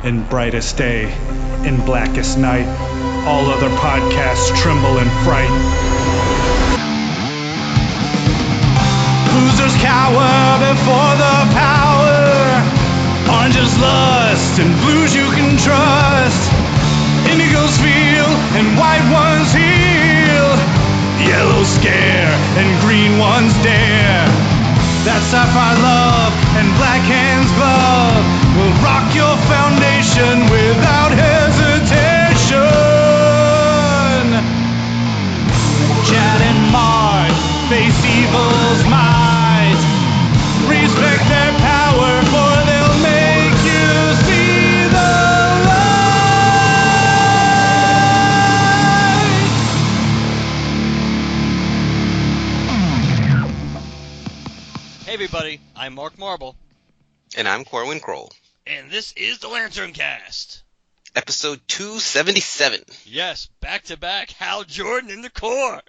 In brightest day, in blackest night, all other podcasts tremble in fright. Losers cower before the power. Oranges lust and blues you can trust. Indigos feel and white ones heal. Yellows scare and green ones dare. That sapphire love and black hands glove will rock your foundation without hesitation. Chad and Mart face evil's might. Respect their power, for they'll make you see the light. Hey everybody, I'm Mark Marble. And I'm Corwin Kroll. And this is the LanternCast. Episode 277. Yes, back-to-back Hal Jordan in the core.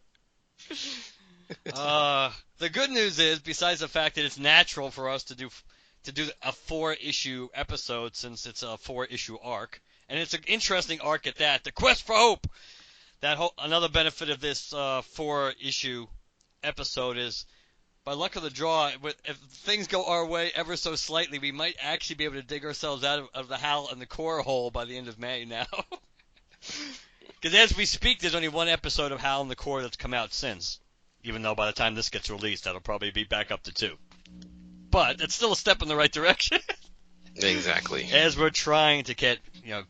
The good news is, besides the fact that it's natural for us to do a 4-issue episode since it's a 4-issue arc, and it's an interesting arc at that, the Quest for Hope. Another benefit of this 4-issue episode is, by luck of the draw, if things go our way ever so slightly, we might actually be able to dig ourselves out of the Hal and the core hole by the end of May now. Because as we speak, there's only one episode of Hal and the Core that's come out since. Even though by the time this gets released, that'll probably be back up to 2. But it's still a step in the right direction. Exactly. As we're trying to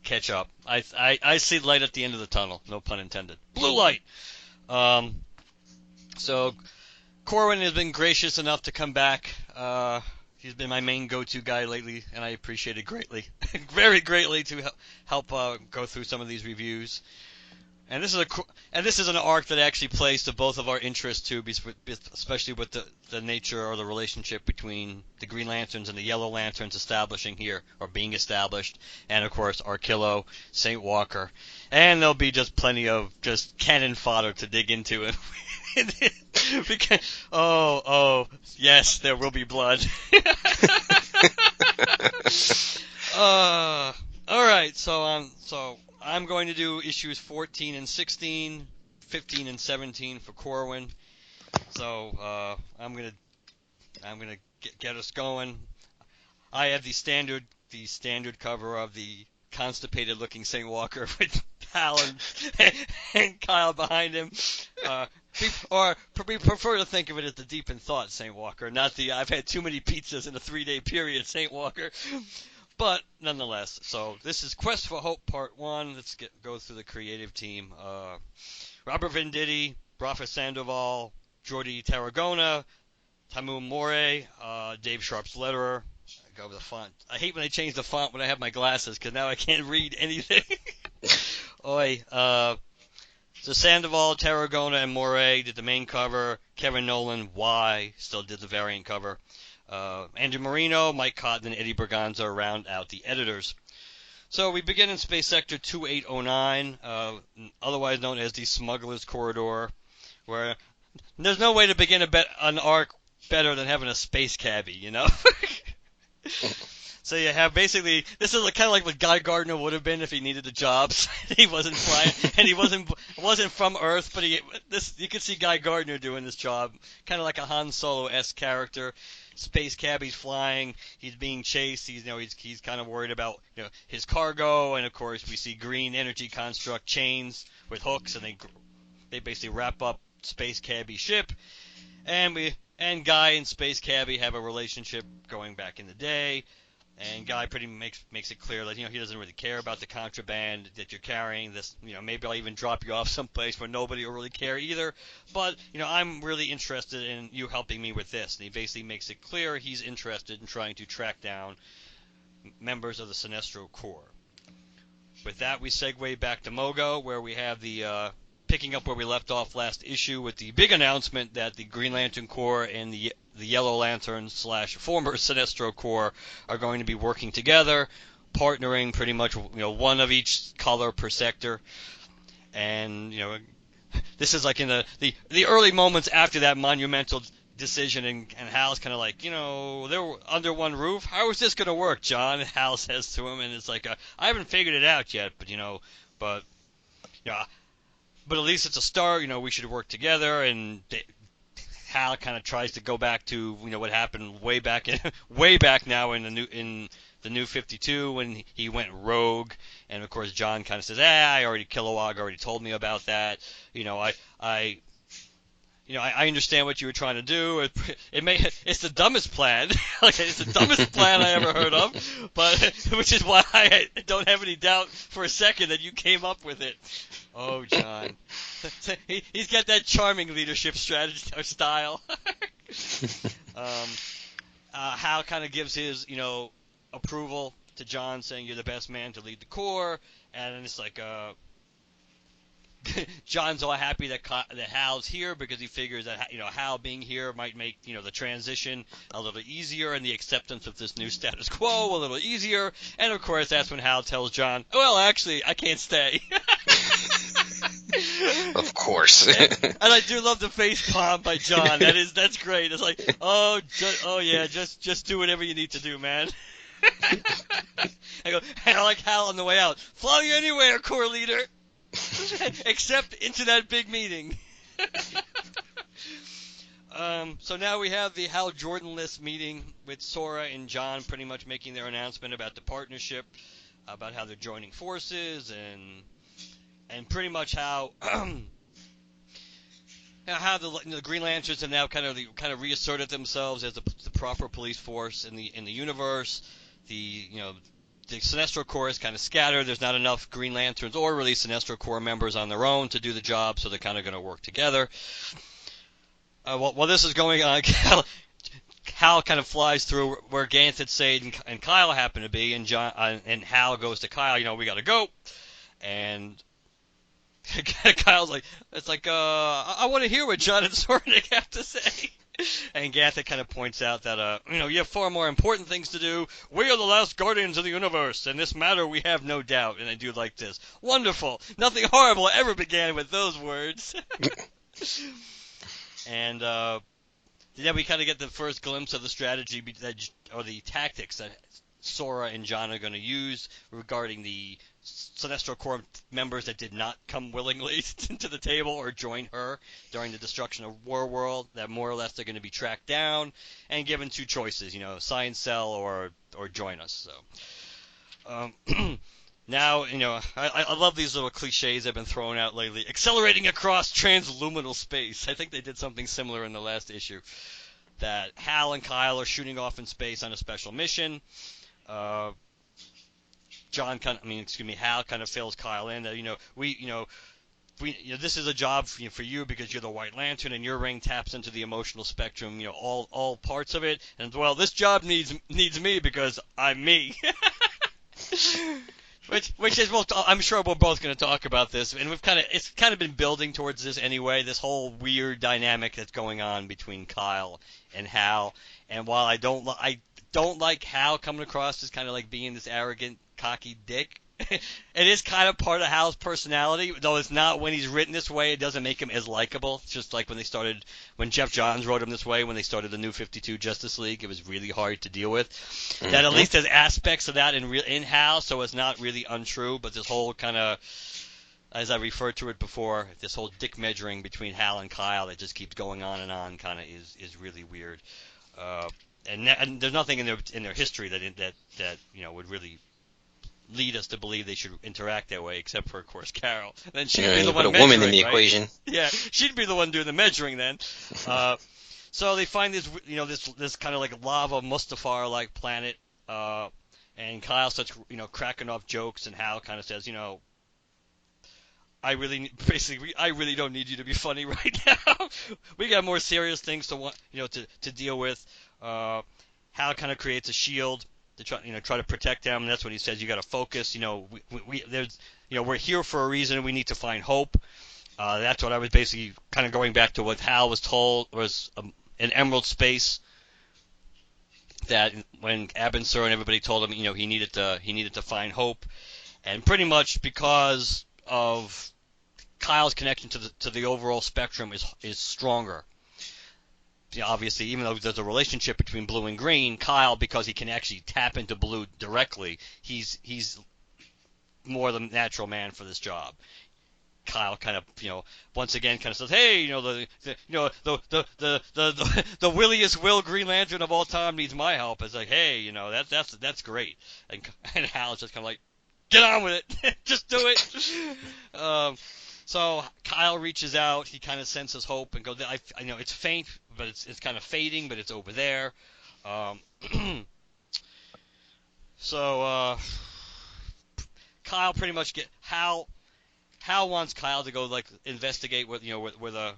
catch up. I see light at the end of the tunnel. No pun intended. Blue light. So Corwin has been gracious enough to come back. He's been my main go-to guy lately, and I appreciate it greatly. Very greatly to help go through some of these reviews. And this is an arc that actually plays to both of our interests too, especially with the nature or the relationship between the Green Lanterns and the Yellow Lanterns being established, and of course Arkillo, St. Walker, and there'll be just plenty of just cannon fodder to dig into it. Because, yes, there will be blood. All right, so I'm going to do issues 14 and 16, 15 and 17 for Corwin. So I'm gonna get us going. I have the standard cover of the constipated-looking St. Walker with Hal and Kyle behind him. We prefer to think of it as the deep in thought St. Walker, not the I've had too many pizzas in a 3-day period St. Walker. But nonetheless, so this is Quest for Hope Part 1. Let's go through the creative team. Robert Venditti, Rafa Sandoval, Jordi Tarragona, Tamu More, Dave Sharp's letterer. I go with the font. I hate when they change the font when I have my glasses, because now I can't read anything. So Sandoval, Tarragona, and Moret did the main cover. Kevin Nolan, still did the variant cover. Andrew Marino, Mike Cotton, and Eddie Berganza round out the editors. So we begin in Space Sector 2809, otherwise known as the Smuggler's Corridor, where there's no way to begin an arc better than having a space cabbie, you know? So you have basically, this is kind of like what Guy Gardner would have been if he needed the jobs. He wasn't flying, and he wasn't from Earth, but you could see Guy Gardner doing this job, kind of like a Han Solo-esque character. Space cabbie's flying, he's being chased, he's kind of worried about his cargo, and of course we see green energy construct chains with hooks, and they basically wrap up Space Cabbie's ship, and Guy and Space Cabbie have a relationship going back in the day. And Guy pretty makes it clear that he doesn't really care about the contraband that you're carrying. This maybe I'll even drop you off someplace where nobody will really care either. But I'm really interested in you helping me with this. And he basically makes it clear he's interested in trying to track down members of the Sinestro Corps. With that, we segue back to Mogo, where we have the picking up where we left off last issue with the big announcement that the Green Lantern Corps and the Yellow Lantern / former Sinestro Corps are going to be working together, partnering pretty much one of each color per sector. And this is like in the early moments after that monumental decision, and Hal's kind of like, they're under one roof. How is this going to work, John? And Hal says to him, and it's like, I haven't figured it out yet, but but at least it's a start. We should work together. And Hal kind of tries to go back to what happened way back now in the new 52 when he went rogue. And of course John kind of says, Kilowog already told me about that. I understand what you were trying to do. It's the dumbest plan. It's the dumbest plan I ever heard of. But which is why I don't have any doubt for a second that you came up with it. Oh, John. He's got that charming leadership strategy or style. Hal kind of gives his, approval to John, saying you're the best man to lead the Corps, and it's like, John's all happy that Hal's here because he figures that Hal being here might make the transition a little easier and the acceptance of this new status quo a little easier. And of course, that's when Hal tells John, "Well, actually, I can't stay." Of course. and I do love the face palm by John. That's great. It's like, just do whatever you need to do, man. I like Hal on the way out. Fly you anywhere, Corps leader. Except into that big meeting. So now we have the Hal Jordan-less meeting with Sora and John pretty much making their announcement about the partnership, about how they're joining forces, and pretty much how the Green Lanterns have now kind of reasserted themselves as the proper police force in the universe. The Sinestro Corps is kind of scattered. There's not enough Green Lanterns or really Sinestro Corps members on their own to do the job, so they're kind of going to work together. While this is going on, Hal kind of flies through where Ganthet, Sade, and Kyle happen to be, and Hal goes to Kyle, we got to go. And Kyle's like, I want to hear what John and Sornick have to say. And Ganthet kind of points out that, you have far more important things to do. We are the last guardians of the universe. In this matter, we have no doubt. And I do like this. Wonderful. Nothing horrible ever began with those words. And then we kind of get the first glimpse of the strategy or the tactics that Sora and John are going to use regarding the Sinestro Corps members that did not come willingly to the table or join her during the destruction of War World, that more or less they're going to be tracked down and given two choices, Science Cell or join us. So now, I love these little cliches that have been thrown out lately. Accelerating across transluminal space. I think they did something similar in the last issue. That Hal and Kyle are shooting off in space on a special mission. Hal kind of fills Kyle in that this is a job for you because you're the White Lantern and your ring taps into the emotional spectrum, all parts of it. And well, this job needs me because I'm me. Which is, well, I'm sure we're both going to talk about this, and it's kind of been building towards this anyway. This whole weird dynamic that's going on between Kyle and Hal. And while I don't like Hal coming across as kind of like being this arrogant, cocky dick. It is kind of part of Hal's personality, though it's not when he's written this way. It doesn't make him as likable. It's just like when Jeff Johns wrote him this way, when they started the New 52 Justice League, it was really hard to deal with. Mm-hmm. That at least has aspects of that in Hal, so it's not really untrue. But this whole kind of, as I referred to it before, this whole dick measuring between Hal and Kyle that just keeps going on and on, kind of is really weird. And there's nothing in their history that would really lead us to believe they should interact that way, except for, of course, Carol. Then she'd be the one put a woman in the right? equation. Yeah, she'd be the one doing the measuring then. So they find this kind of like lava Mustafar-like planet, and Kyle starts cracking off jokes, and Hal kind of says, I really don't need you to be funny right now. We got more serious things to deal with. Hal kind of creates a shield to try to protect them. And that's what he says. You got to focus. We're here for a reason. We need to find hope. That's what I was basically kind of going back to what Hal was told was an Emerald Space. That when Abin-Sur and everybody told him, he needed to find hope, and pretty much because of Kyle's connection to the overall spectrum is stronger. obviously, even though there's a relationship between Blue and Green, Kyle, because he can actually tap into Blue directly, he's more the natural man for this job. Kyle kind of, once again kind of says, "Hey, the williest Will Green Lantern of all time needs my help." It's like, "Hey, that's great," and Hal's just kind of like, "Get on with it, just do it." So Kyle reaches out. He kind of senses hope and goes, "I know it's faint, but it's kind of fading, but it's over there." So Kyle pretty much Hal wants Kyle to go investigate where the.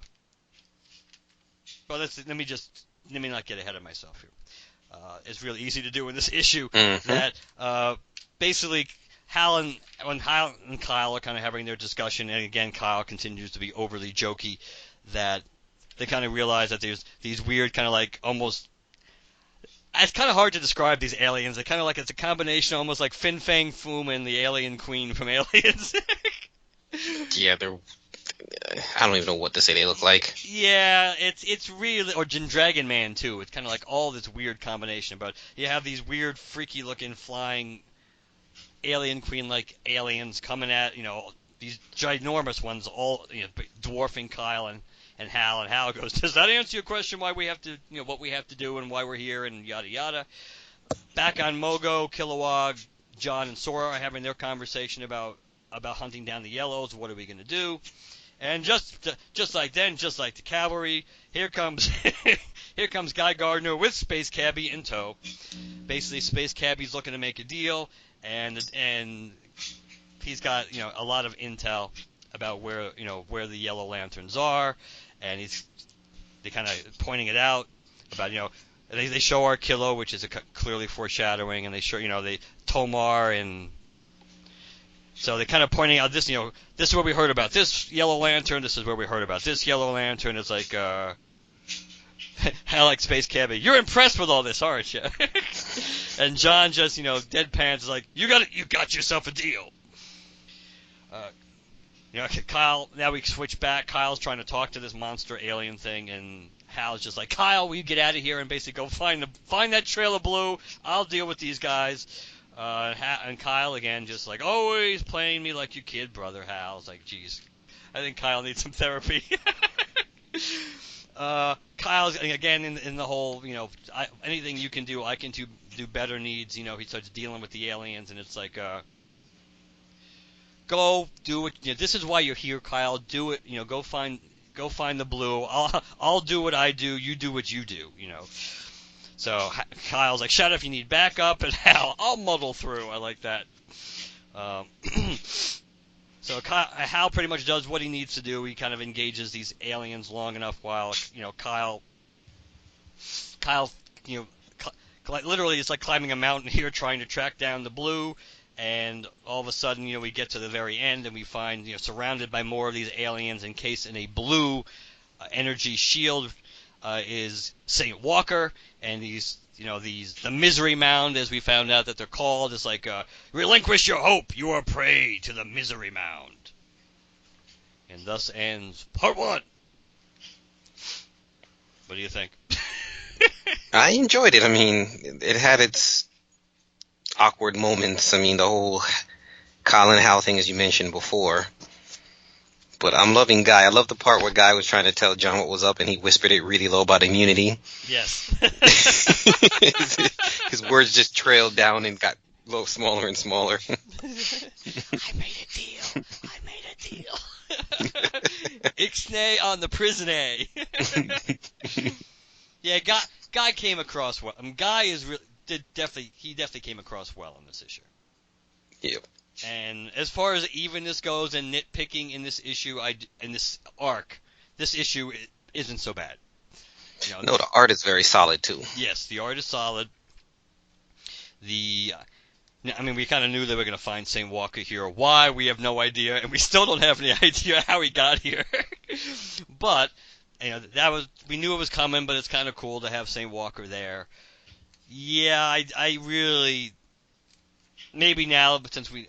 Well, let me not get ahead of myself here. It's really easy to do in this issue that basically when Hal and Kyle are kind of having their discussion, and again Kyle continues to be overly jokey, that they kind of realize that there's these weird kind of almost. It's kind of hard to describe these aliens. They're kind of it's a combination, almost like Fin Fang Foom and the Alien Queen from Aliens. Yeah, I don't even know what to say they look like. Yeah, it's really, or Dragon Man too. It's kind of like all this weird combination. But you have these weird, freaky looking flying Alien Queen like aliens coming at these ginormous ones, all dwarfing Kyle and Hal. And Hal goes, "Does that answer your question? Why we have to what we have to do and why we're here and yada yada." Back on Mogo, Kilowog, John and Sora are having their conversation about hunting down the Yellows. What are we going to do? And just like then, just like the cavalry, here comes Guy Gardner with Space Cabbie in tow. Basically, Space Cabbie's looking to make a deal, and he's got a lot of intel about where the Yellow Lanterns are, and they kind of pointing it out about they show Arkillo, which is clearly foreshadowing, and they show they Tomar and. So they're kind of pointing out this, this is where we heard about this Yellow Lantern. This is where we heard about this Yellow Lantern. It's like, I like Space Cabbie. You're impressed with all this, aren't you? And John just, deadpans is like, you got yourself a deal. Kyle. Now we switch back. Kyle's trying to talk to this monster alien thing, and Hal's just like, "Kyle, will you get out of here and basically go find that trail of Blue? I'll deal with these guys." And Kyle again, just like always playing me like your kid brother. Hal's like, "Geez, I think Kyle needs some therapy." Kyle's again in the whole, anything you can do, I can do better needs. He starts dealing with the aliens, and it's like, go do it. This is why you're here, Kyle. Do it. Go find the Blue. I'll do what I do. You do what you do. So Kyle's like, "Shut up if you need backup," and I'll muddle through. I like that. So Hal pretty much does what he needs to do. He kind of engages these aliens long enough while Kyle literally it's like climbing a mountain here, trying to track down the Blue. And all of a sudden, we get to the very end, and we find surrounded by more of these aliens, encased in a blue energy shield. Is St. Walker, and the Misery Mound, as we found out that they're called, is like, relinquish your hope, you are prey to the Misery Mound. And thus ends part 1. What do you think? I enjoyed it. I mean, it had its awkward moments. I mean, the whole Colin Hal thing, as you mentioned before. But I'm loving Guy. I love the part where Guy was trying to tell John what was up, and he whispered it really low about immunity. Yes. His words just trailed down and got a little smaller and smaller. I made a deal. Ixnay on the prison A. Yeah, Guy came across well. Guy definitely came across well in this issue. Yep. And as far as evenness goes and nitpicking in this issue, in this arc, this issue isn't so bad. No, the art is very solid too. Yes, the art is solid. We kind of knew they were going to find St. Walker here. Why, we have no idea, and we still don't have any idea how he got here. But we knew it was coming, but it's kind of cool to have St. Walker there. Yeah, I really, maybe now, but since we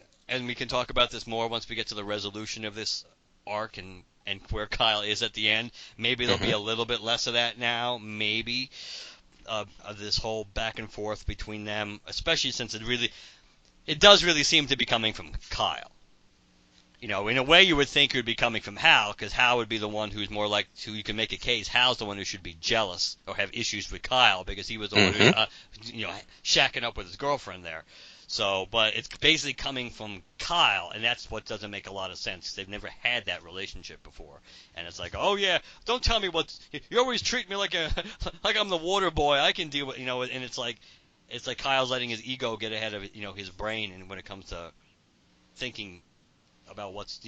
can talk about this more once we get to the resolution of this arc and and where Kyle is at the end. Maybe there'll be a little bit less of that now. Maybe of this whole back and forth between them, especially since it does really seem to be coming from Kyle. You know, in a way, you would think it would be coming from Hal, because Hal would be the one who's more like, who you can make a case. Hal's the one who should be jealous or have issues with Kyle, because he was the one who's, shacking up with his girlfriend there. So, but it's basically coming from Kyle, and that's what doesn't make a lot of sense. They've never had that relationship before, and it's like, oh yeah, don't tell me you always treat me like I'm the water boy. I can deal with, and it's like Kyle's letting his ego get ahead of his brain, and when it comes to thinking about what's,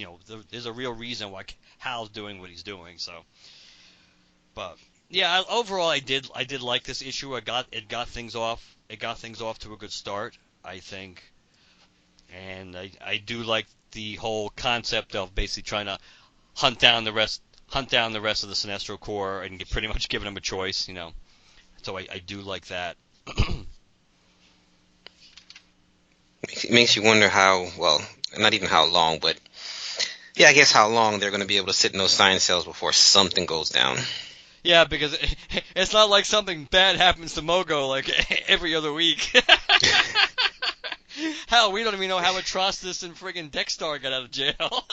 there's a real reason why Hal's doing what he's doing. So, but yeah, overall, I did like this issue. It got things off. It got things off to a good start, I think, and I do like the whole concept of basically trying to hunt down the rest of the Sinestro Corps and pretty much giving them a choice. So I do like that. It makes you wonder how, well, not even how long, but yeah, I guess how long they're going to be able to sit in those sign cells before something goes down. Yeah, because it's not like something bad happens to Mogo like every other week. Hell, we don't even know how Atrocitus and friggin' Dexter got out of jail. Well,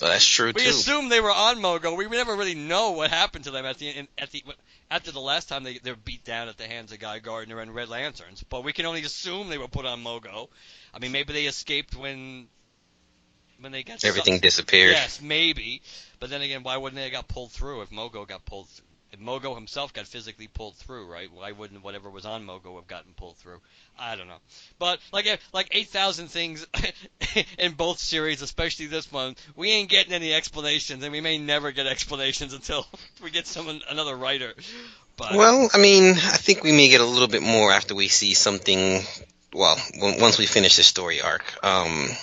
that's true too. We assume they were on Mogo. We never really know what happened to them after the last time they were beat down at the hands of Guy Gardner and Red Lanterns. But we can only assume they were put on Mogo. I mean, maybe they escaped when they got everything disappeared. Yes, maybe. But then again, why wouldn't they have got pulled through if Mogo got pulled through? If Mogo himself got physically pulled through, right? Why wouldn't whatever was on Mogo have gotten pulled through? I don't know. But like 8,000 things in both series, especially this one, we ain't getting any explanations, and we may never get explanations until we get another writer. But, well, I mean, I think we may get a little bit more after we see something. Well, once we finish this story arc. I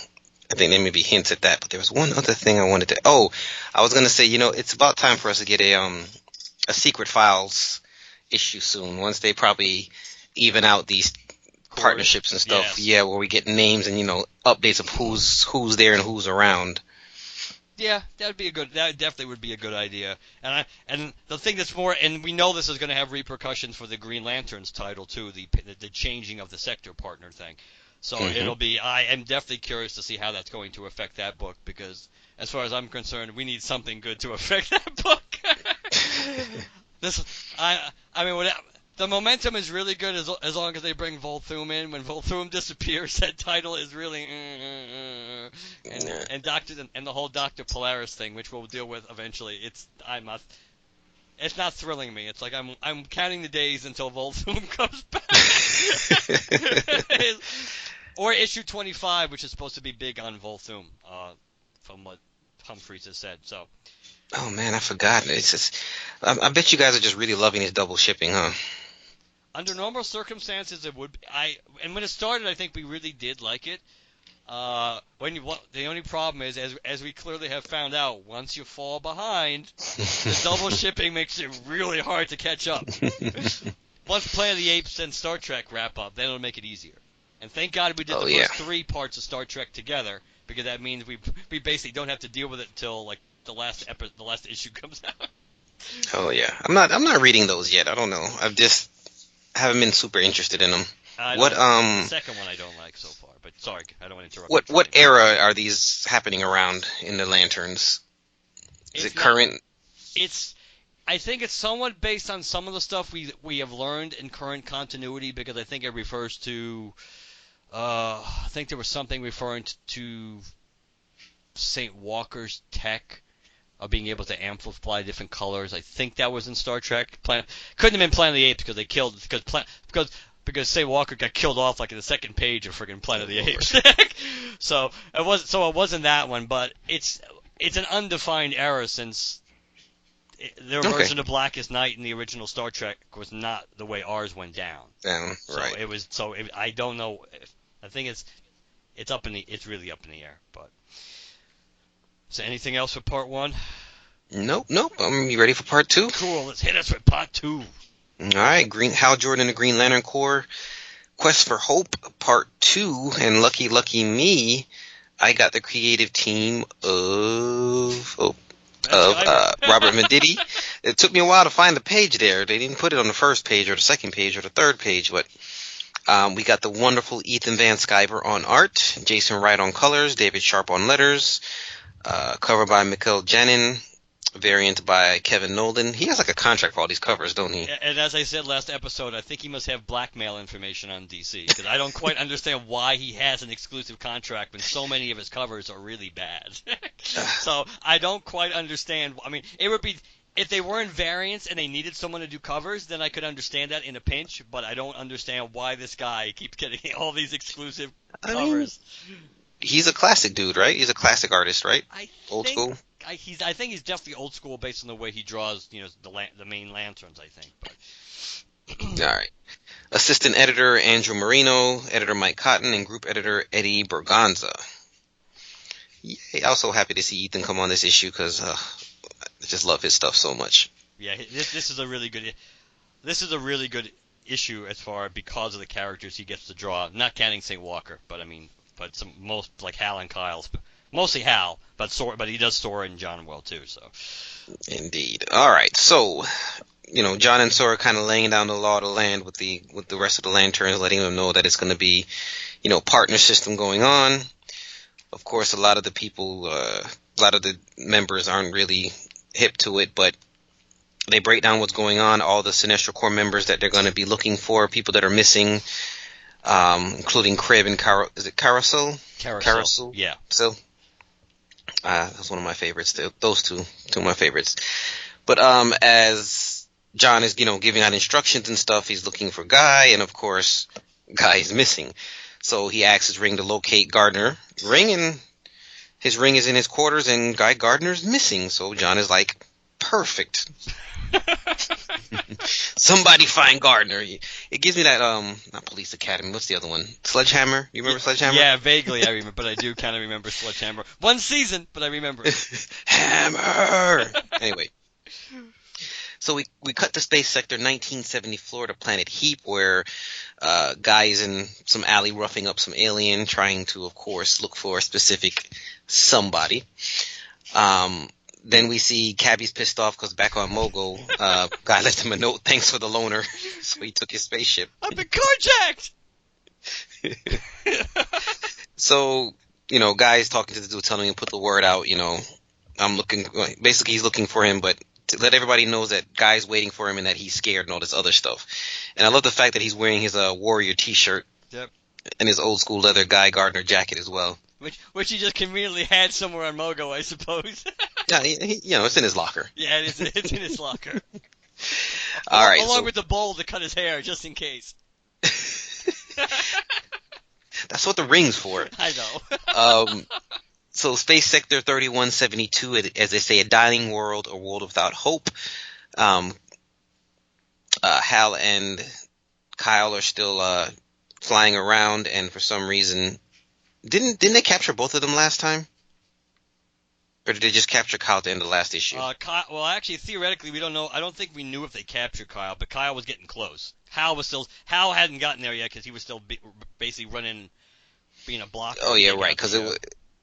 think there may be hints at that. But there was one other thing I wanted to. Oh, I was going to say, it's about time for us to get a Secret Files issue soon. Once they probably even out these partnerships and stuff, yes. Yeah, where we get names and updates of who's there and who's around. Yeah, that definitely would be a good idea. And the thing that's more, and we know this is going to have repercussions for the Green Lanterns title too, the changing of the sector partner thing. So it'll be. I am definitely curious to see how that's going to affect that book, because as far as I'm concerned, we need something good to affect that book. I mean, the momentum is really good as long as they bring Volthoom in. When Volthoom disappears, that title is really and the whole Dr. Polaris thing, which we'll deal with eventually. It's not thrilling me. It's like I'm counting the days until Volthoom comes back. Or issue 25, which is supposed to be big on Volthoom, from what Humphreys has said. So. Oh man, I forgot. It's just, I bet you guys are just really loving this double shipping, huh? Under normal circumstances, it would. And when it started, I think we really did like it. The only problem is, as we clearly have found out, once you fall behind, the double shipping makes it really hard to catch up. Once Planet of the Apes and Star Trek wrap up, then it'll make it easier. And thank God we did the first 3 parts of Star Trek together, because that means we basically don't have to deal with it until like the last issue comes out. Oh yeah, I'm not reading those yet. I don't know. Haven't been super interested in them. The second one I don't like so far, but sorry, I don't want to interrupt. What era are these happening around in the Lanterns? Is it current? I think it's somewhat based on some of the stuff we have learned in current continuity, because I think it refers to. I think there was something referring to St. Walker's tech of being able to amplify different colors. I think that was in Star Trek. Couldn't have been Planet of the Apes because they killed because St. Walker got killed off like in the second page of friggin' Planet of the Apes. So it wasn't that one, but it's an undefined era, since their version of Blackest Night in the original Star Trek was not the way ours went down. Right. I don't know. I think it's really up in the air. But is there anything else for part 1? Nope. You ready for part 2? Cool. Let's hit us with part 2. All right. Hal Jordan and the Green Lantern Corps, Quest for Hope, part 2, and lucky me, I got the creative team of of Robert Venditti. It took me a while to find the page there. They didn't put it on the first page or the second page or the third page, but we got the wonderful Ethan Van Sciver on art, Jason Wright on colors, David Sharp on letters, cover by Mikhail Janin, variant by Kevin Nolan. He has like a contract for all these covers, don't he? And as I said last episode, I think he must have blackmail information on DC, because I don't quite understand why he has an exclusive contract when so many of his covers are really bad. So I don't quite understand. I mean, it would be, if they weren't variants and they needed someone to do covers, then I could understand that in a pinch, but I don't understand why this guy keeps getting all these exclusive covers. He's a classic dude, right? He's a classic artist, right? Old school? I think he's definitely old school based on the way he draws, the main lanterns, I think. But all right. Assistant editor Andrew Marino, editor Mike Cotton, and group editor Eddie Berganza. Yeah, also happy to see Ethan come on this issue because I just love his stuff so much. Yeah, this is a really good issue as far because of the characters he gets to draw. Not counting St. Walker, but most like Hal and Kyle's. Mostly Hal, but he does Sora and John well too. So, indeed. All right, so John and Sora kind of laying down the law of the land with the rest of the Lanterns, letting them know that it's going to be, partner system going on. Of course, a lot of the members aren't really hip to it, but they break down what's going on. All the Sinestro Corps members that they're going to be looking for, people that are missing, including Crib and Carousel? Carousel, yeah. So. That's one of my favorites. Those two of my favorites. But as John is, giving out instructions and stuff, he's looking for Guy, and of course, Guy is missing. So he asks his ring to locate Gardner. His ring is in his quarters, and Guy Gardner's missing. So John is like, perfect. Somebody find Gardner. It gives me that not Police Academy. What's the other one? Sledgehammer. You remember Sledgehammer? Yeah, vaguely I remember, but I do kind of remember Sledgehammer. One season, but I remember it. Hammer. Anyway, so we cut to Space Sector 1970 Florida planet Heap, where Guy is in some alley roughing up some alien, trying to, of course, look for a specific somebody. Then we see Cabby's pissed off because back on Mogo, Guy left him a note, thanks for the loaner, so he took his spaceship. I've been carjacked! So, Guy's talking to the dude, telling him to put the word out, basically he's looking for him, but to let everybody know that Guy's waiting for him and that he's scared and all this other stuff. And I love the fact that he's wearing his Warrior t-shirt. Yep. And his old school leather Guy Gardner jacket as well. Which he just conveniently had somewhere on Mogo, I suppose. Yeah, it's in his locker. Yeah, it's in his locker. All right, along with the bowl to cut his hair, just in case. That's what the ring's for. I know. So Space Sector 3172, as they say, a dying world, a world without hope. Hal and Kyle are still flying around, and for some reason, didn't they capture both of them last time? Or did they just capture Kyle at the end of the last issue? Well, actually, theoretically, we don't know. I don't think we knew if they captured Kyle, but Kyle was getting close. Hal hadn't gotten there yet because he was still basically being a blocker. Oh yeah, right. Because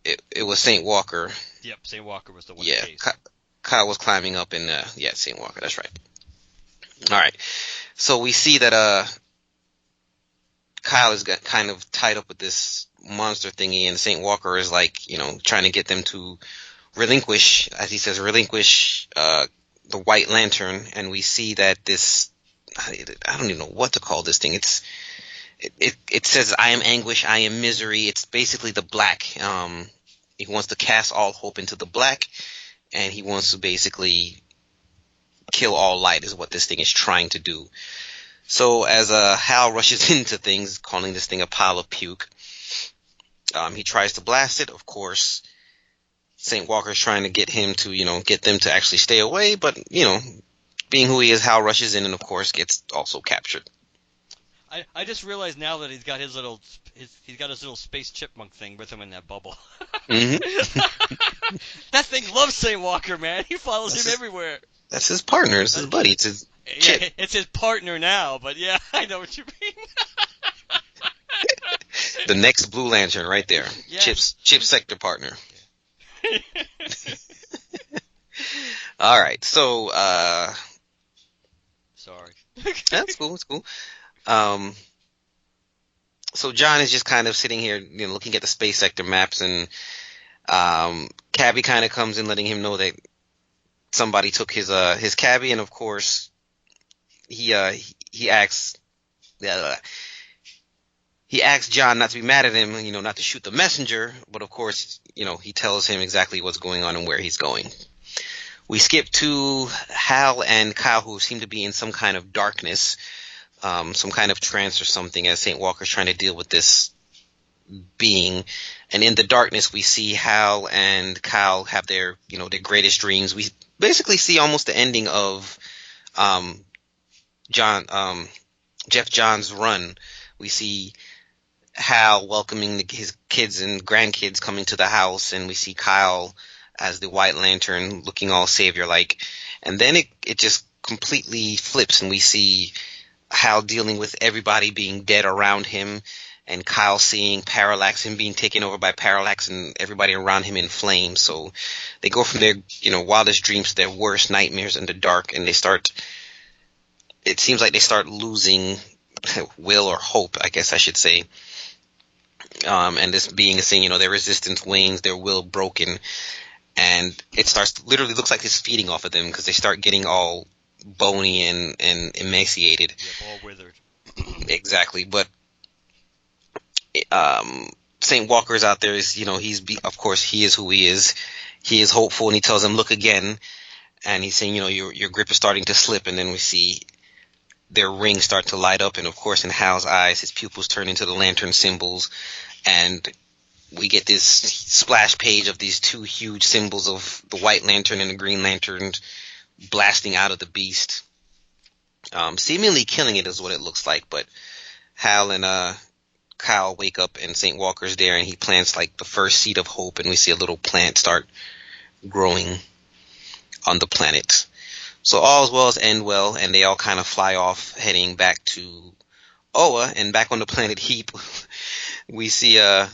it was St. Walker. Yep, St. Walker was the one. Yeah, Kyle was climbing up in St. Walker. That's right. All right, so we see that Kyle has got kind of tied up with this monster thingy, and St. Walker is like, trying to get them to relinquish, as he says, the White Lantern, and we see that this, I don't even know what to call this thing. It says, I am anguish, I am misery. It's basically the black. He wants to cast all hope into the black, and he wants to basically kill all light is what this thing is trying to do. So as Hal rushes into things, calling this thing a pile of puke, he tries to blast it. Of course, St. Walker's trying to get him to, get them to actually stay away, but, being who he is, Hal rushes in and, of course, gets also captured. I just realized now that he's got his little space chipmunk thing with him in that bubble. Mm-hmm. That thing loves St. Walker, man. He follows him everywhere. That's his partner. It's his buddy. It's his chip. Yeah, it's his partner now, but yeah, I know what you mean. The next Blue Lantern right there. Yes. Chip's sector partner. All right, so Sorry. that's cool. It's cool. Um, so John is just kind of sitting here, looking at the space sector maps, and Cabby kind of comes in, letting him know that somebody took his cabbie, and of course he asks he asks John not to be mad at him, not to shoot the messenger, but of course, he tells him exactly what's going on and where he's going. We skip to Hal and Kyle, who seem to be in some kind of darkness, some kind of trance or something, as St. Walker's trying to deal with this being. And in the darkness, we see Hal and Kyle have their greatest dreams. We basically see almost the ending of Jeff John's run. We see Hal welcoming his kids and grandkids coming to the house, and we see Kyle as the White Lantern looking all savior-like. And then it just completely flips, and we see Hal dealing with everybody being dead around him, and Kyle seeing Parallax, him being taken over by Parallax, and everybody around him in flames. So they go from their wildest dreams to their worst nightmares in the dark, and it seems like they start losing will or hope, I guess I should say. And this being is saying, their resistance wanes, their will broken, and it literally looks like it's feeding off of them, because they start getting all bony and emaciated. Yep, all withered. Exactly, but St. Walker's out there is, of course he is who he is. He is hopeful, and he tells them, look again, and he's saying, your grip is starting to slip, and then we see their rings start to light up, and of course in Hal's eyes, his pupils turn into the lantern symbols, and we get this splash page of these two huge symbols of the White Lantern and the Green Lantern blasting out of the beast. Seemingly killing it is what it looks like, but Hal and Kyle wake up, and St. Walker's there, and he plants like the first seed of hope, and we see a little plant start growing on the planet. So all's well as end well, and they all kind of fly off, heading back to Oa, and back on the planet Heap, we see a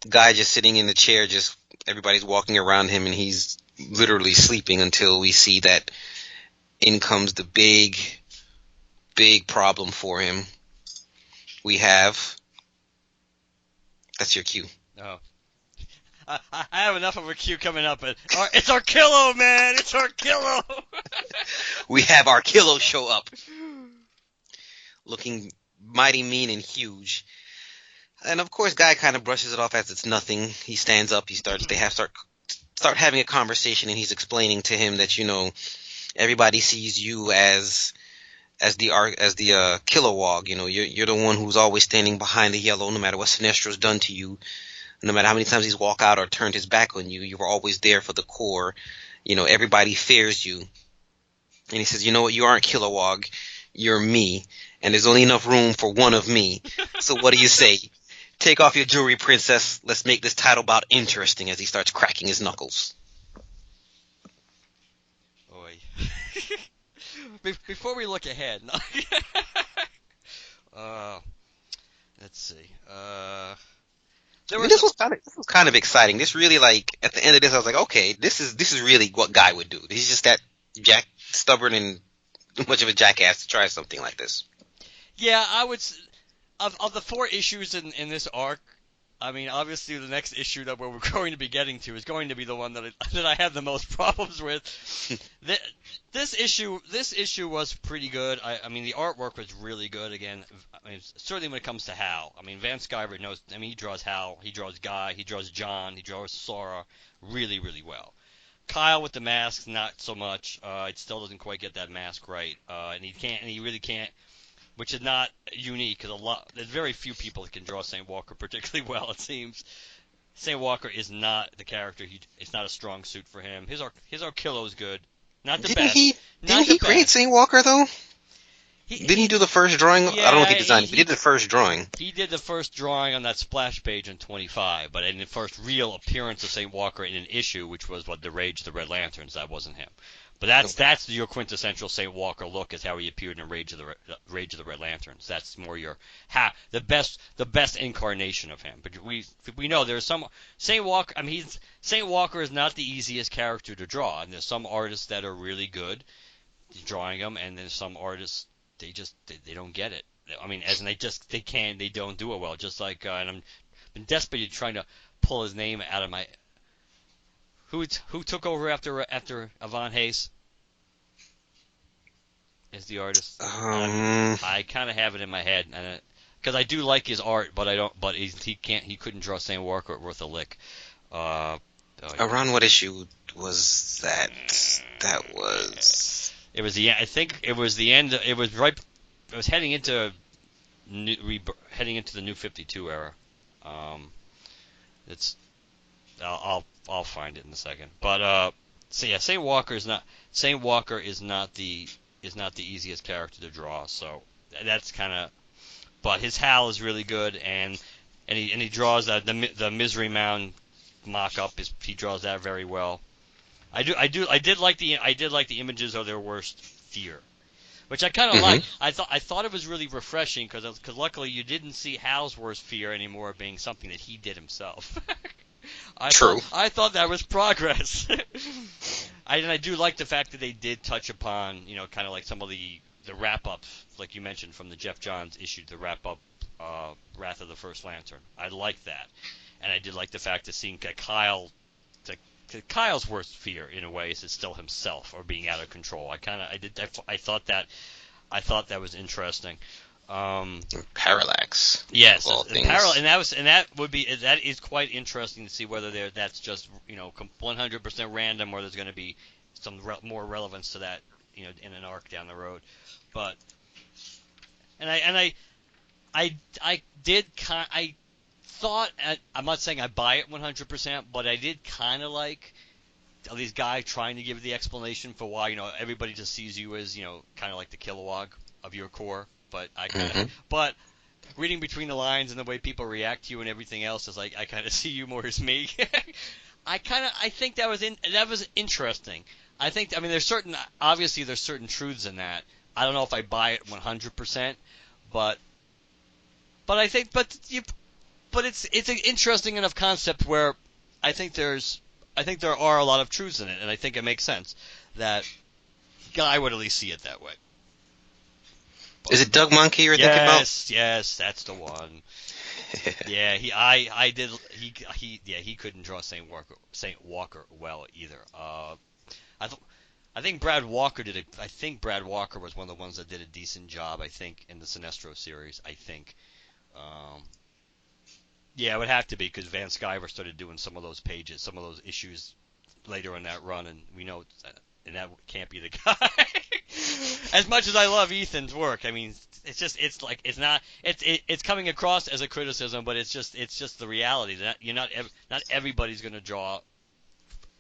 guy just sitting in the chair, just everybody's walking around him, and he's literally sleeping until we see that in comes the big problem for him. We have... That's your cue. Oh. I have enough of a cue coming up, but it's Arkillo, man! It's Arkillo! We have Arkillo show up, looking mighty mean and huge. And of course, Guy kind of brushes it off as it's nothing. He stands up. They start having a conversation, and he's explaining to him that everybody sees you as the Kilowog. You're the one who's always standing behind the yellow, no matter what Sinestro's done to you. No matter how many times he's walked out or turned his back on you, you were always there for the core. Everybody fears you. And he says, you know what, you aren't Kilowog, you're me, and there's only enough room for one of me. So what do you say? Take off your jewelry, princess. Let's make this title bout interesting, as he starts cracking his knuckles. Oy. Before we look ahead, let's see. This was kind of exciting. This really, at the end of this, I was like, okay, this is really what Guy would do. He's just that stubborn and much of a jackass to try something like this. Yeah, I would. Of the 4 issues in this arc, I mean, obviously the next issue that we're going to be getting to is going to be the one that I have the most problems with. This issue was pretty good. I mean, the artwork was really good. Again, I mean, certainly when it comes to Hal. I mean, Van Sciver knows. I mean, he draws Hal, he draws Guy, he draws John, he draws Sora really, really well. Kyle with the mask, not so much. It still doesn't quite get that mask right, and he really can't. Which is not unique, because there's very few people that can draw St. Walker particularly well, it seems. St. Walker is not the character. It's not a strong suit for him. His Arkillo is good. Not the best. Didn't he create St. Walker, though? Didn't he do the first drawing? Yeah, I don't know if he designed it, but he did the first drawing. He did the first drawing on that splash page in 25, but in the first real appearance of St. Walker in an issue, which was The Rage of the Red Lanterns, that wasn't him. But that's your quintessential St. Walker look, is how he appeared in Rage of the Red Lanterns. That's more your the best incarnation of him. But we know there's some St. Walker. I mean, St. Walker is not the easiest character to draw, and there's some artists that are really good drawing him, and there's some artists they don't get it. I mean, as in they don't do it well. Just like and I'm been desperately trying to pull his name out of my. Who took over after Yvonne Hayes as the artist? I kind of have it in my head, because I do like his art, but I don't. But he couldn't draw St. Walker worth a lick. Around what issue was that? That was. It was the. I think it was the end. It was right. It was heading into the New 52 era. It's. I'll find it in a second. But so yeah, St. Walker is not the easiest character to draw. So that's kind of. But his Hal is really good, and he draws the Misery Mound mock-up. He draws that very well. I did like the images of their worst fear, which I kind of like. I thought it was really refreshing because luckily you didn't see Hal's worst fear anymore being something that he did himself. True. I thought that was progress. I do like the fact that they did touch upon, kind of like some of the wrap-ups, like you mentioned from the Jeff Johns issue, the wrap-up Wrath of the First Lantern. I like that. And I did like the fact that seeing Kyle's worst fear, in a way, is still himself or being out of control. I thought that was interesting. Parallax. Yes, that is quite interesting to see whether that's just 100% random, or there's going to be some more relevance to that in an arc down the road. But I thought, I'm not saying I buy it 100%, but I did kind of like these guys trying to give the explanation for why everybody just sees you as kind of like the Kilowog of your core. But but reading between the lines and the way people react to you and everything else is like I kind of see you more as me. I think that was interesting. There's certain truths in that. I don't know if I buy it 100%, but it's an interesting enough concept where I think there are a lot of truths in it, and I think it makes sense that Guy would at least see it that way. Is it Doug Monkey you're thinking about? Yes, that's the one. Yeah, he couldn't draw St. Walker well either. I think Brad Walker did it. I think Brad Walker was one of the ones that did a decent job. I think in the Sinestro series. I think. Yeah, it would have to be because Van Sciver started doing some of those pages, some of those issues later in that run, and we know, and that can't be the guy. As much as I love Ethan's work, I mean, it's coming across as a criticism, but it's just the reality that not everybody's going to draw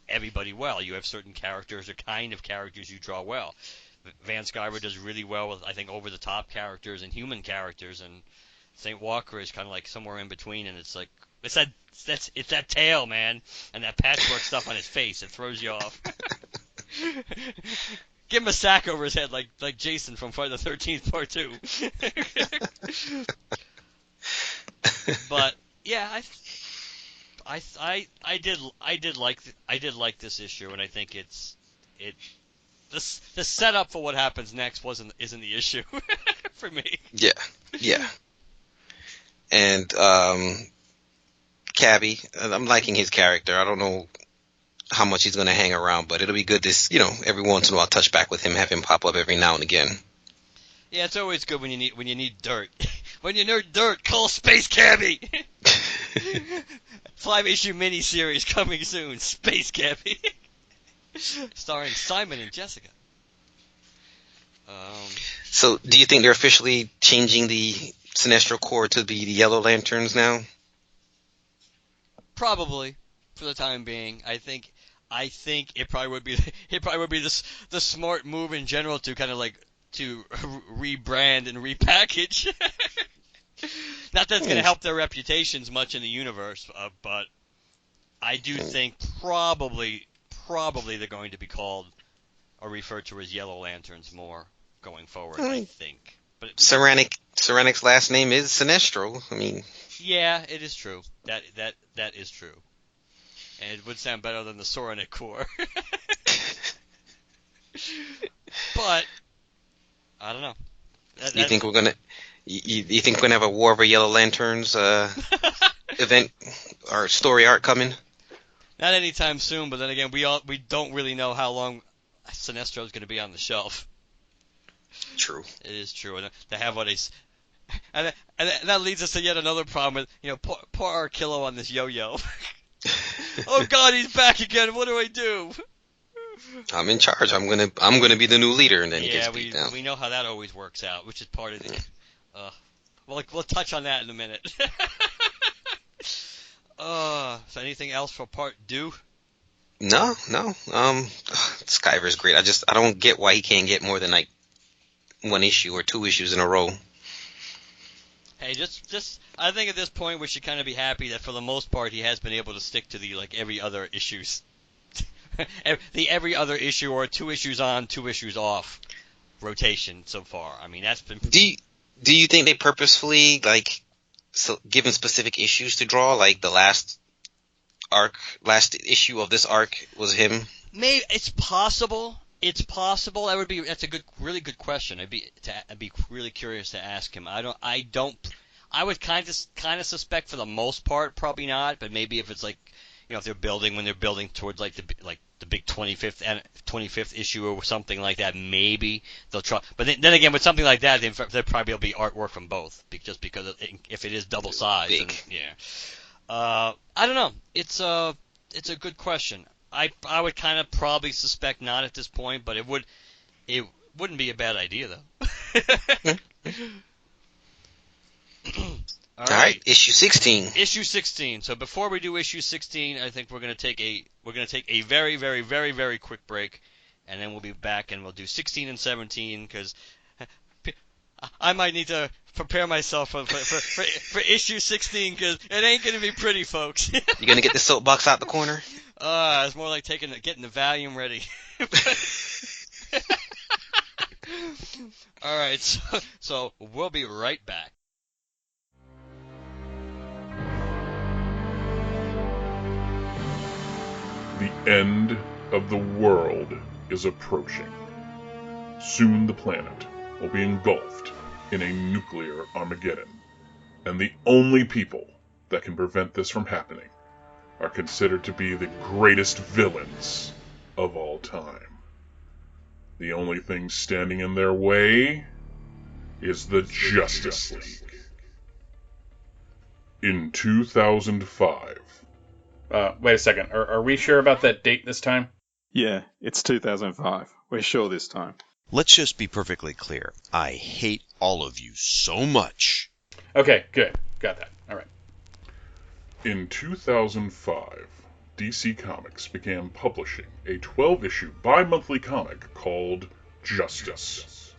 everybody well. You have certain characters or kind of characters you draw well. Van Sciver does really well with, I think, over the top characters and human characters, and St. Walker is kind of like somewhere in between, and it's like it's that tail, man, and that patchwork stuff on his face. It throws you off. Give him a sack over his head, like Jason from Friday the 13th Part 2. But yeah, I did like this issue, and I think the setup for what happens next isn't the issue for me. Yeah. And Cabby, I'm liking his character. I don't know how much he's going to hang around, but it'll be good to, every once in a while touch back with him, have him pop up every now and again. Yeah, it's always good when you need dirt. When you need dirt, call Space Cabby. 5-issue miniseries coming soon, Space Cabby. Starring Simon and Jessica. So, do you think they're officially changing the Sinestro Corps to be the Yellow Lanterns now? Probably, for the time being. I think it probably would be the smart move in general to kind of like to rebrand and repackage. Not that it's going to help their reputations much in the universe, but I do think probably they're going to be called are referred to as Yellow Lanterns more going forward, I I mean, think. But Cyranic's last name is Sinestro. I mean, yeah, it is true. That is true. And it would sound better than the Soronic Corps. But I don't know. you think we're gonna? You think we're gonna have a War of the Yellow Lanterns event or story arc coming? Not anytime soon, but then again, we don't really know how long Sinestro is going to be on the shelf. True. It is true, and to have what and that leads us to yet another problem with poor Arkillo on this yo-yo. Oh God, he's back again. What do I do? I'm in charge. I'm gonna be the new leader, and then he gets beat down. We know how that always works out, which is part of the. We'll touch on that in a minute. So anything else for part 2? No. Skyver's great. I don't get why he can't get more than like 1 issue or 2 issues in a row. Hey, just I think at this point we should kind of be happy that for the most part he has been able to stick to the every other issues, the every other issue or 2 issues on, 2 issues off rotation so far. I mean that's been. Do you think they purposefully give him specific issues to draw? Like the last issue of this arc was him. Maybe it's possible. It's possible. That's a really good question. I'd be really curious to ask him. I would kind of suspect for the most part probably not, but maybe if it's if they're building towards the big 25th issue or something like that, maybe they'll try. But then again, with something like that, there probably will be artwork from both, just because if it is double size. I don't know. It's a good question. I would kind of probably suspect not at this point, but it wouldn't be a bad idea though. All right, issue 16. Issue 16. So before we do issue 16, I think we're gonna take a very, very, very, very quick break, and then we'll be back and we'll do 16 and 17 because I might need to prepare myself for issue 16 because it ain't gonna be pretty, folks. You gonna get the soapbox out the corner? It's more like getting the Valium ready. All right, so we'll be right back. The end of the world is approaching. Soon the planet will be engulfed in a nuclear Armageddon, and the only people that can prevent this from happening are considered to be the greatest villains of all time. The only thing standing in their way is the Justice League. In 2005... Wait a second. Are we sure about that date this time? Yeah, it's 2005. We're sure this time. Let's just be perfectly clear. I hate all of you so much. Okay, good. Got that. All right. In 2005, DC Comics began publishing a 12-issue bi-monthly comic called Justice.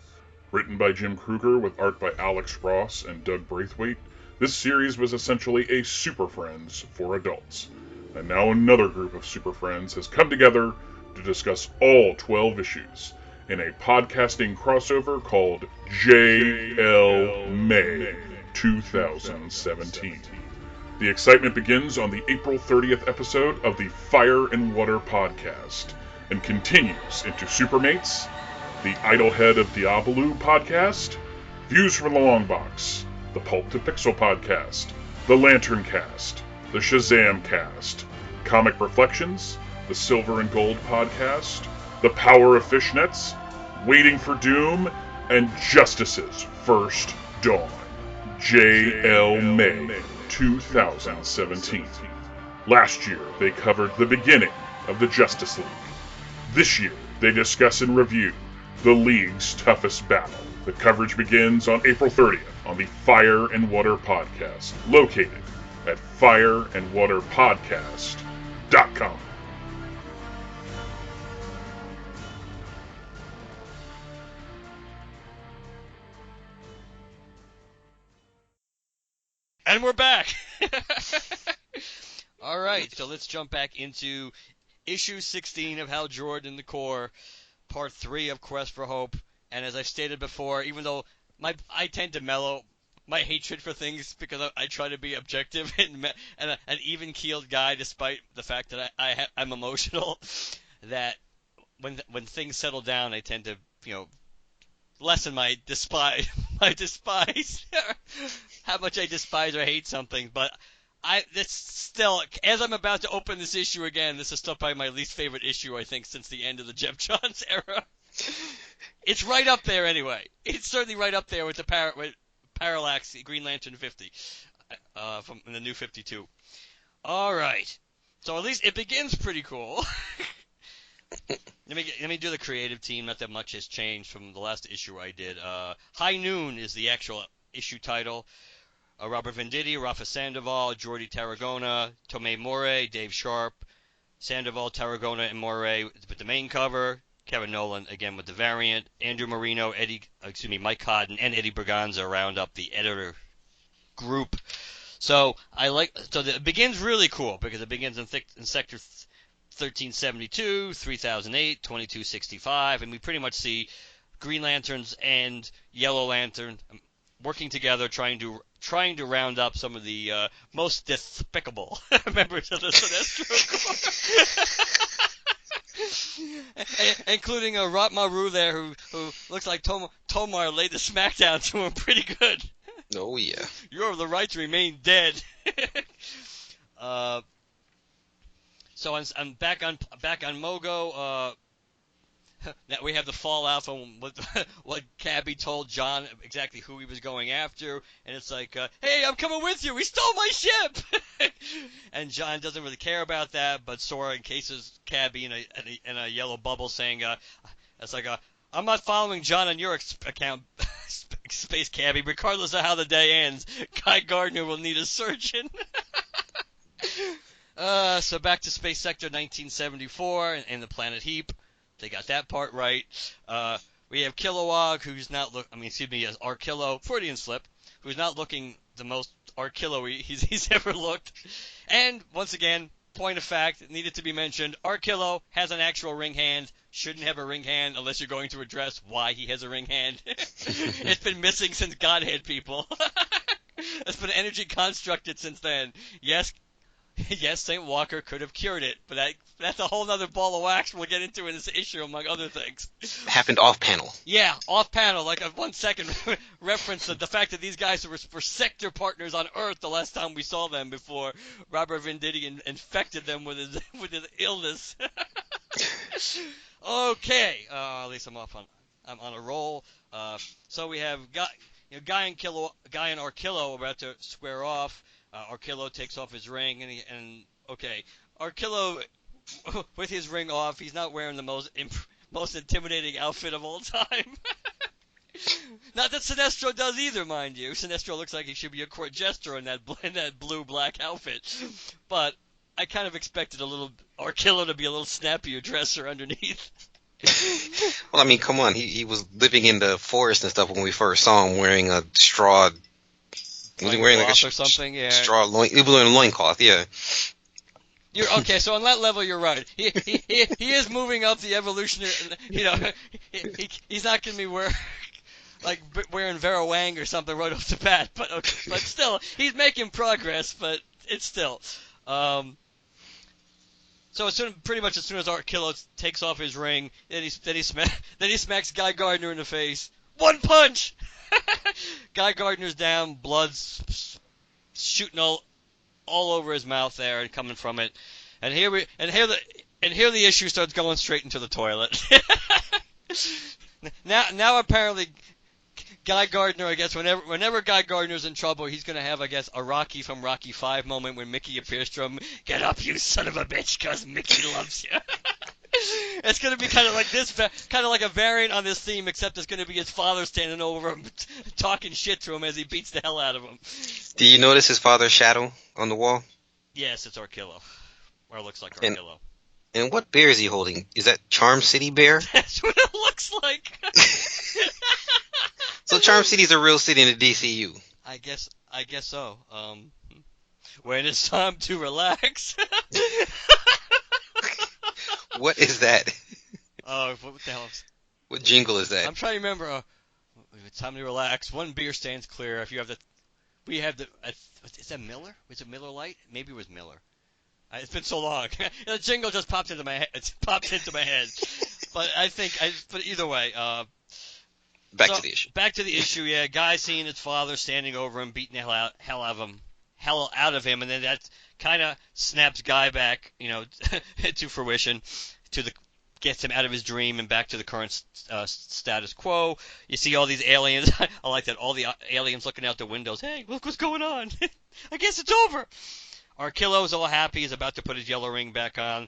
Written by Jim Krueger with art by Alex Ross and Doug Braithwaite, this series was essentially a Super Friends for adults. And now another group of Super Friends has come together to discuss all 12 issues in a podcasting crossover called JL May 2017. The excitement begins on the April 30th episode of the Fire and Water podcast and continues into Supermates, the Idlehead of Diabolou podcast, Views from the Long Box, the Pulp to Pixel podcast, the LanternCast, the Shazam Cast, Comic Reflections, the Silver and Gold podcast, the Power of Fishnets, Waiting for Doom, and Justice's First Dawn. JL May 2017. Last year, they covered the beginning of the Justice League. This year, they discuss and review the League's toughest battle. The coverage begins on April 30th on the Fire and Water podcast, located at fireandwaterpodcast.com. And we're back. All right, so let's jump back into issue 16 of Hal Jordan and the Corps, Part 3 of Quest for Hope. And as I've stated before, even though I tend to mellow my hatred for things because I try to be objective and an even-keeled guy, despite the fact that I'm emotional, that when things settle down, I tend to, lessen my despise how much I despise or hate something. But it's still, as I'm about to open this issue again, this is still probably my least favorite issue, I think, since the end of the Jeff Johns era. It's right up there anyway. It's certainly right up there with with Parallax Green Lantern 50 from the New 52. All right. So at least it begins pretty cool. Let me do the creative team. Not that much has changed from the last issue I did. High Noon is the actual issue title. Robert Venditti, Rafa Sandoval, Jordi Tarragona, Tomei Morey, Dave Sharp, Sandoval, Tarragona, and Morey with the main cover. Kevin Nolan again with the variant. Andrew Marino, Mike Cotton, and Eddie Berganza round up the editor group. So it begins really cool because it begins in Sector 1372, 3008, 2265, and we pretty much see Green Lanterns and Yellow Lantern working together, trying to round up some of the most despicable members of the Sinestro Corps. Including Ratmaru there, who looks like Tomar laid the smackdown to him pretty good. Oh yeah. You have the right to remain dead. So I'm back on Mogo. Now we have the fallout from what Cabby told John exactly who he was going after, and it's like, hey, I'm coming with you. He stole my ship. And John doesn't really care about that, but Sora encases Cabby in a yellow bubble, saying, it's like, I'm not following John on your account, Space Cabby. Regardless of how the day ends, Guy Gardner will need a surgeon. So back to Space Sector 1974 and the Planet Heap. They got that part right. We have Kilowog, who's not as Arkillo, Freudian slip, who's not looking the most Arkillo he's ever looked. And once again, point of fact, it needed to be mentioned, Arkillo has an actual ring hand. Shouldn't have a ring hand unless you're going to address why he has a ring hand. It's been missing since Godhead, people. It's been energy constructed since then. Yes, St. Walker could have cured it, but that's a whole other ball of wax we'll get into in this issue, among other things. Happened off-panel. Yeah, off-panel, like a 1 second reference to the fact that these guys were sector partners on Earth the last time we saw them before Robert Venditti infected them with his illness. Okay, at least I'm on a roll. So we have Guy and Arkillo about to square off. Arkillo takes off his ring, and Arkillo, with his ring off, he's not wearing the most intimidating outfit of all time. Not that Sinestro does either, mind you. Sinestro looks like he should be a court jester in that blue-black outfit. But I kind of expected Arkillo to be a little snappier dresser underneath. Well, I mean, come on. He was living in the forest and stuff when we first saw him wearing a straw. Was he wearing like a or something? Yeah. Straw loin. He was wearing a loincloth, yeah. You're okay. So on that level, you're right. He is moving up the evolutionary. He's not going to be wearing Vera Wang or something right off the bat. But still, he's making progress. But it's still. So pretty much as soon as Arkillo takes off his ring, then he smacks Guy Gardner in the face. One punch. Guy Gardner's down, blood's shooting all over his mouth there and coming from it. And here the issue starts going straight into the toilet. Now apparently Guy Gardner, I guess whenever Guy Gardner's in trouble, he's gonna have, I guess, a Rocky from Rocky 5 moment when Mickey appears to him. Get up, you son of a bitch, 'cause Mickey loves you. It's going to be kind of like this, kind of like a variant on this theme, except it's going to be his father standing over him, talking shit to him as he beats the hell out of him. Do you notice his father's shadow on the wall? Yes, it's Arkillo. Or it looks like Arkillo. And what bear is he holding? Is that Charm City Bear? That's what it looks like. So Charm City's a real city in the DCU. I guess so. When it's time to relax. What is that? What the hell? What jingle is that? I'm trying to remember. It's time to relax. One beer stands clear. If you have the, we have the. Is that Miller? Was it Miller Lite? Maybe it was Miller. It's been so long. The jingle just popped into my head. It's popped into my head. But but either way. Back to the issue. Back to the issue. Yeah, guy seeing his father standing over him, beating the hell out of him, and then that kind of snaps Guy back, to fruition, gets him out of his dream and back to the current status quo. You see all these aliens. I like that. All the aliens looking out the windows. Hey, look what's going on. I guess it's over. Arkillo's all happy. He's about to put his yellow ring back on.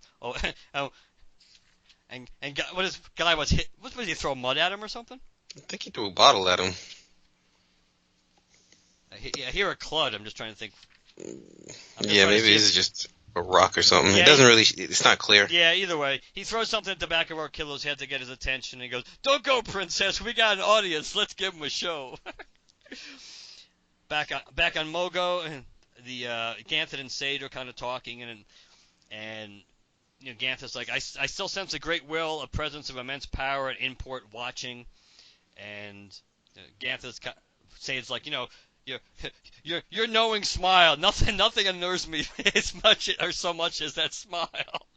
And Guy was hit. What was he, throw mud at him or something? I think he threw a bottle at him. I hear a clud. I'm just trying to think. Yeah, maybe it's just a rock or something. Yeah, it's not clear. Yeah, either way. He throws something at the back of Arkillo's head to get his attention. And he goes, "Don't go, princess. We got an audience. Let's give him a show." Back on Mogo, and the Ganthet and Sade are kind of talking, and Ganthet's like, I still sense a great will, a presence of immense power and import watching. And Ganthet's Sade's like, your knowing smile, nothing unnerves me as much or so much as that smile.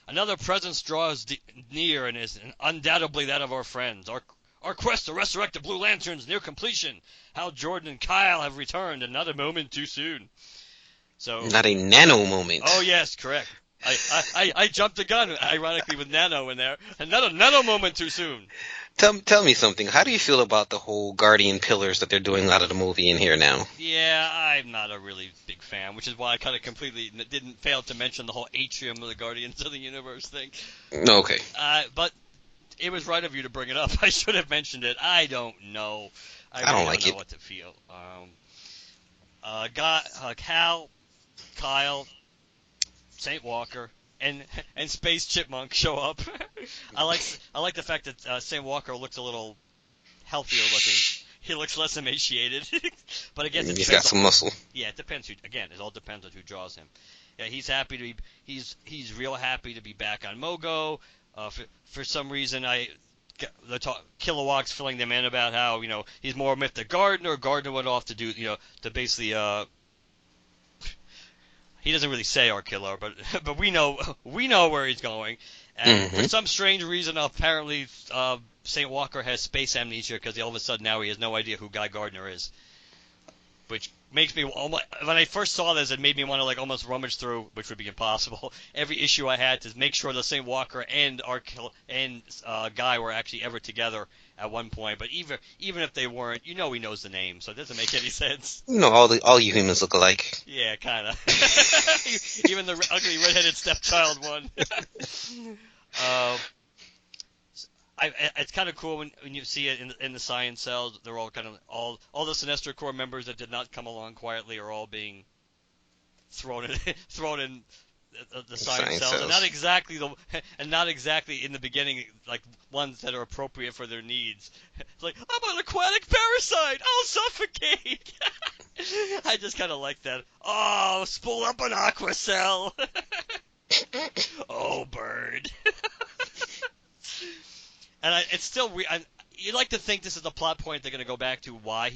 Another presence draws near and is undoubtedly that of our friends. Our quest to resurrect the Blue Lanterns near completion. Hal Jordan and Kyle have returned, and not a moment too soon. So not a nano moment. Oh yes, correct. I jumped the gun, ironically, with Nano in there. Another Nano moment too soon. Tell me something. How do you feel about the whole Guardian pillars that they're doing out of the movie in here now? Yeah, I'm not a really big fan, which is why I kind of completely didn't fail to mention the whole atrium of the Guardians of the Universe thing. Okay. But it was right of you to bring it up. I should have mentioned it. I don't know. I don't like know what to feel. Hal, Kyle, St. Walker, and Space Chipmunk show up. I like the fact that St. Walker looks a little healthier looking. He looks less emaciated, but I guess he's got some muscle. Yeah, it depends. It all depends on who draws him. Yeah, he's happy to be. He's real happy to be back on Mogo. For some reason, Kilowog's filling them in about how he's more with the Gardner. Gardner went off to do to basically he doesn't really say Arkillo, but we know where he's going. And for some strange reason, apparently St. Walker has space amnesia because all of a sudden now he has no idea who Guy Gardner is. Which makes me when I first saw this, it made me want to almost rummage through, which would be impossible, every issue I had to make sure that St. Walker and Guy were actually ever together at one point. But even if they weren't, he knows the name, so it doesn't make any sense. All you humans look alike. Yeah, kind of. Even the ugly redheaded stepchild one. It's kind of cool when you see it in the science cells. They're all kind of all the Sinestro Corps members that did not come along quietly are all being thrown in the science cells, and not exactly in the beginning like ones that are appropriate for their needs. It's like, I'm an aquatic parasite, I'll suffocate. I just kind of like that. Oh, spool up an aqua cell. Oh, bird. And it's still weird. You'd like to think this is the plot point they're going to go back to why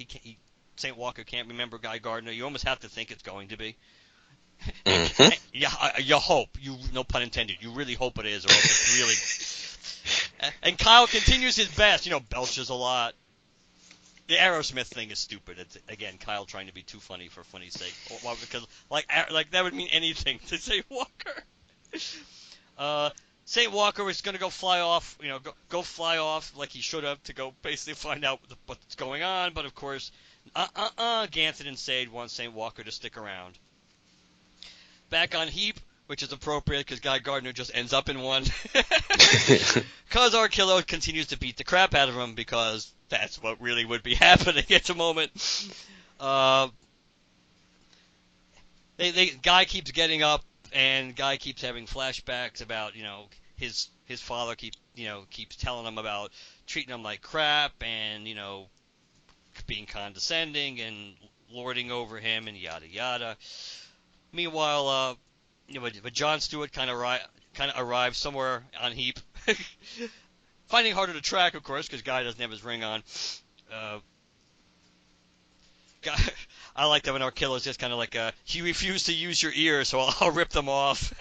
St. Walker can't remember Guy Gardner. You almost have to think it's going to be. Mm-hmm. You hope. No pun intended. You really hope it is, or else it's really. And Kyle continues his best. Belches a lot. The Aerosmith thing is stupid. It's again Kyle trying to be too funny for funny's sake. Because like that would mean anything to St. Walker. St. Walker was going to go fly off, go fly off like he should have to go basically find out what's going on. But of course, Ganthet and Sade want St. Walker to stick around. Back on Heap, which is appropriate because Guy Gardner just ends up in one. Because Arkillo continues to beat the crap out of him because that's what really would be happening at the moment. Guy keeps getting up. And Guy keeps having flashbacks about, his father keeps telling him about treating him like crap and, being condescending and lording over him and yada yada. Meanwhile, but John Stewart kind of kind of arrives somewhere on Heap. Finding harder to track, of course, because Guy doesn't have his ring on. I like that when Arkillo's just kind of like, you refuse to use your ears, so I'll rip them off.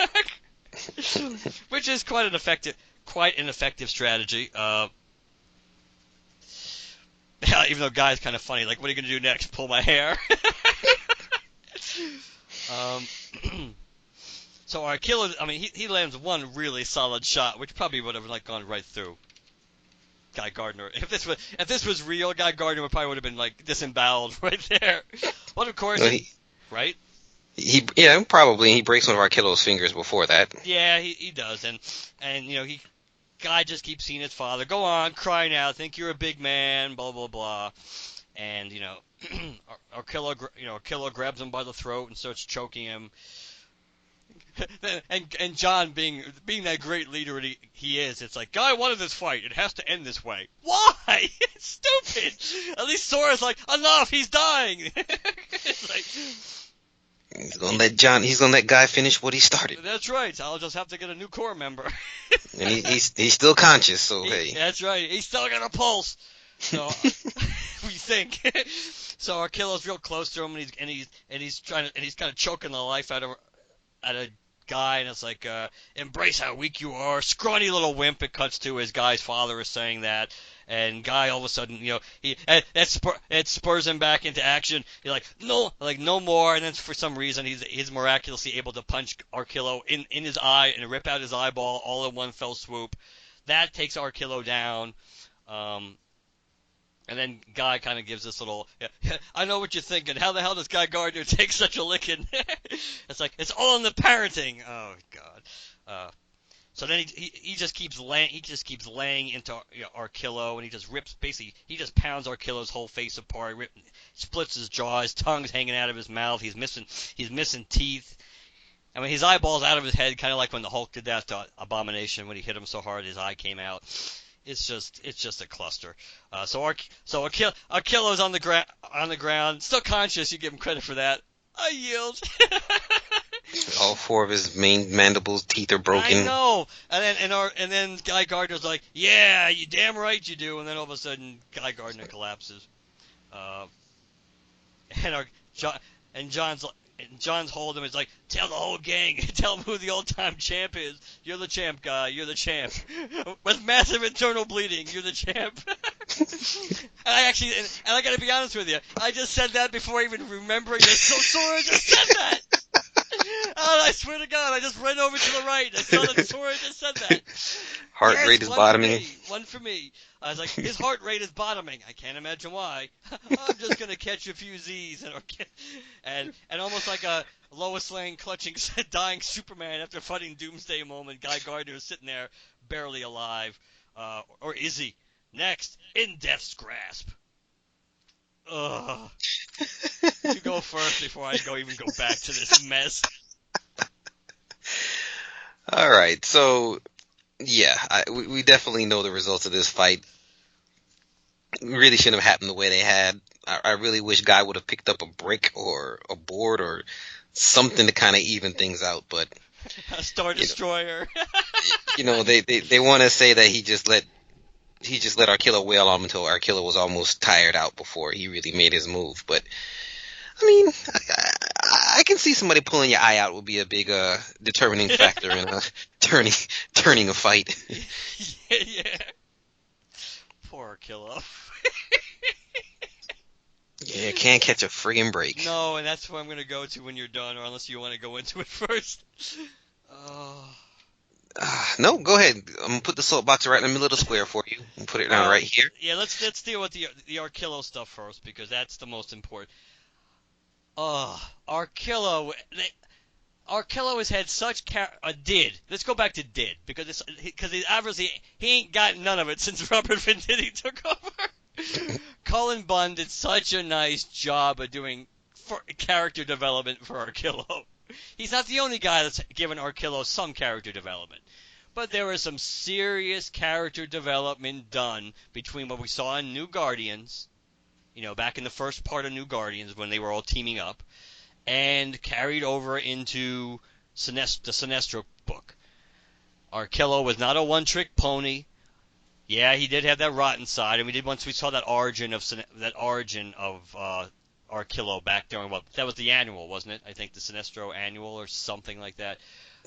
Which is quite an effective strategy. Even though Guy's kind of funny, like, what are you going to do next? Pull my hair? So Arkillo, I mean, he lands one really solid shot, which probably would have like gone right through Guy Gardner. If this was real, Guy Gardner probably would have been like disemboweled right there. But of course, right? Probably he breaks one of Arkillo's fingers before that. Yeah, he does, and Guy just keeps seeing his father. Go on, cry now. Think you're a big man. Blah blah blah. And Arkillo grabs him by the throat and starts choking him. and John being that great leader he is, it's like, Guy wanted this fight. It has to end this way. Why? It's stupid. At least Sora's like, enough. He's dying. It's like, he's gonna let Guy finish what he started. That's right. I'll just have to get a new corps member. And he's still conscious, so hey. That's right. He's still got a pulse. So we think. So Arkillo's real close to him, and he's kind of choking the life out of Guy, and it's like, embrace how weak you are, scrawny little wimp. It cuts to his Guy's father is saying that, and Guy all of a sudden, it spurs him back into action. He's like, no more, and then for some reason he's miraculously able to punch Arkillo in his eye and rip out his eyeball all in one fell swoop. That takes Arkillo down. And then Guy kind of gives this little, I know what you're thinking. How the hell does Guy Gardner take such a licking? It's like, it's all in the parenting. Oh God. So then he just keeps laying into Arkillo, and he just pounds Arkillo's whole face apart. Splits his jaw, his tongue's hanging out of his mouth. He's missing teeth. I mean, his eyeball's out of his head, kind of like when the Hulk did that to Abomination when he hit him so hard his eye came out. It's just a cluster. So Arkillo's on the ground, still conscious. You give him credit for that. I yield. All four of his main mandibles' teeth are broken. I know. And then Guy Gardner's like, yeah, you damn right you do. And then all of a sudden, Guy Gardner collapses. And John's holding him. It's like, tell the whole gang. Tell them who the old-time champ is. You're the champ, Guy. You're the champ. With massive internal bleeding, you're the champ. And I gotta be honest with you. I just said that before even remembering this. So Sora just said that. Oh, I swear to God, I just ran over to the right. I saw that Sora just said that. Heart rate is bottoming. One for me. I was like, his heart rate is bottoming. I can't imagine why. I'm just gonna catch a few Z's and almost like a Lois Lane clutching dying Superman after fighting Doomsday moment. Guy Gardner is sitting there barely alive, or is he? Next, in Death's Grasp. Ugh. You go first before I even go back to this mess. All right, so yeah, we definitely know the results of this fight. Really shouldn't have happened the way they had. I really wish Guy would have picked up a brick or a board or something to kind of even things out, but a Star Destroyer. They want to say that he just let Arkillo wail on him until Arkillo was almost tired out before he really made his move. But I mean, I can see somebody pulling your eye out would be a big determining factor in turning a fight. Yeah. Poor Arkillo. Yeah, can't catch a friggin' break. No, and that's what I'm going to go to when you're done, or unless you want to go into it first. No, go ahead. I'm going to put the soapbox right in the middle of the square for you and put it down right here. Yeah, let's deal with the Arkillo stuff first, because that's the most important. Arkillo has had such let's go back to did, because obviously he ain't got none of it since Robert Venditti took over. Cullen Bunn did such a nice job of doing character development for Arkillo. He's not the only guy that's given Arkillo some character development, but there was some serious character development done between what we saw in New Guardians, back in the first part of New Guardians when they were all teaming up, and carried over into the Sinestro book. Arkillo was not a one-trick pony. Yeah, he did have that rotten side, and we saw that origin of Arkillo back during that was the annual, wasn't it? I think the Sinestro annual or something like that.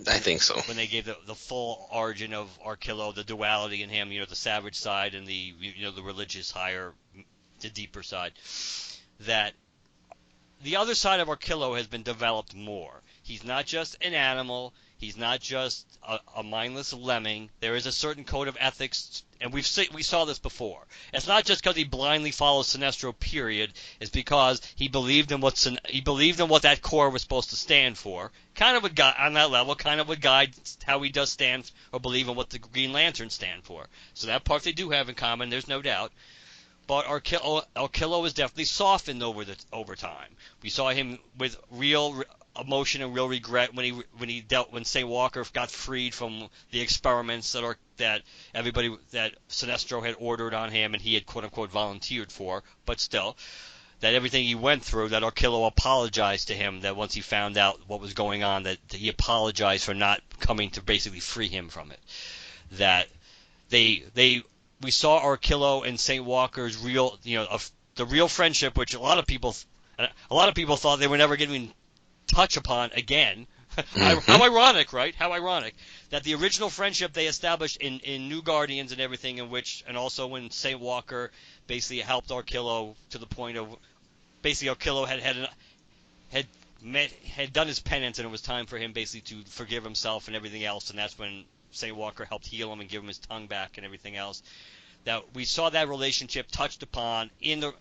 I think so. When they gave the full origin of Arkillo, the duality in him, the savage side and the the religious higher, the deeper side, that the other side of Arkillo has been developed more. He's not just an animal. He's not just a mindless lemming. There is a certain code of ethics, and we saw this before. It's not just because he blindly follows Sinestro. Period. It's because he believed in what that core was supposed to stand for. Kind of a guy on that level. Kind of a guide how he does stand or believe in what the Green Lanterns stand for. So that part they do have in common. There's no doubt. But Arkillo is definitely softened over time. We saw him with real emotion and real regret when St. Walker got freed from the experiments that Sinestro had ordered on him and he had quote unquote volunteered for, but still that everything he went through, that Arkillo apologized to him, that once he found out what was going on, that he apologized for not coming to basically free him from it. That we saw Arkillo and St. Walker's the real friendship, which a lot of people thought they were never going to touch upon again. How ironic, right? How ironic that the original friendship they established in New Guardians and everything, and also when St. Walker basically helped Arkillo to the point of basically Arkillo had done his penance and it was time for him basically to forgive himself and everything else, and that's when St. Walker helped heal him and give him his tongue back and everything else. That we saw that relationship touched upon in the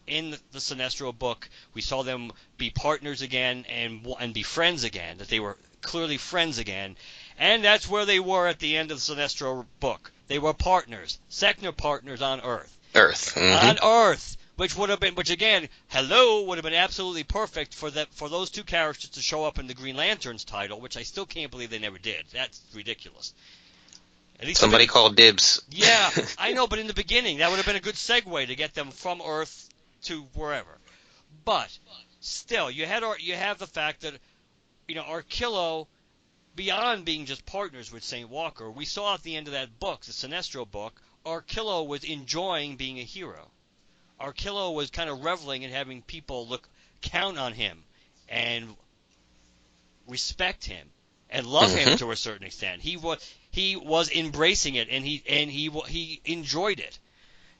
Sinestro book. We saw them be partners again and be friends again. That they were clearly friends again, and that's where they were at the end of the Sinestro book. They were partners, Sector partners on Earth. On Earth, which would have been absolutely perfect for those two characters to show up in the Green Lanterns title, which I still can't believe they never did. That's ridiculous. Somebody called dibs. Yeah, I know, but in the beginning, that would have been a good segue to get them from Earth to wherever. But still, you have the fact that Arkillo, beyond being just partners with St. Walker, we saw at the end of that book, the Sinestro book, Arkillo was enjoying being a hero. Arkillo was kind of reveling in having people count on him and respect him and love him to a certain extent. He was embracing it, and he enjoyed it.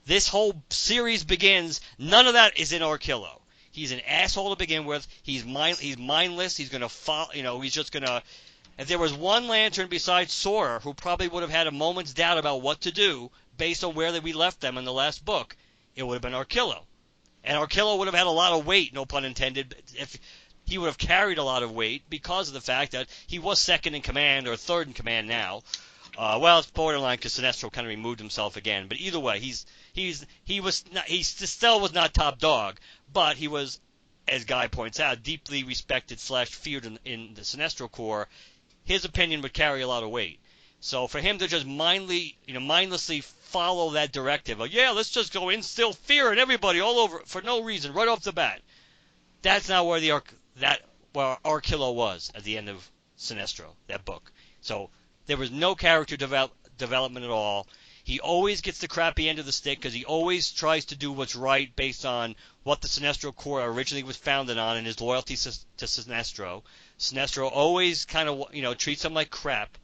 This whole series begins. None of that is in Arkillo. He's an asshole to begin with. He's mindless. He's gonna follow. He's just gonna. If there was one Lantern besides Sora who probably would have had a moment's doubt about what to do based on where we left them in the last book, it would have been Arkillo. And Arkillo would have had a lot of weight, no pun intended. If he would have carried a lot of weight because of the fact that he was second in command or third in command now. Well, it's borderline because Sinestro kind of removed himself again. But either way, he still was not top dog, but he was, as Guy points out, deeply respected / feared in the Sinestro Corps. His opinion would carry a lot of weight. So for him to just mindlessly follow that directive of, yeah, let's just go instill fear in everybody all over for no reason right off the bat, that's not where Arkillo was at the end of Sinestro, that book. So there was no character development at all. He always gets the crappy end of the stick because he always tries to do what's right based on what the Sinestro Corps originally was founded on and his loyalty to Sinestro. Sinestro always kind of treats him like crap.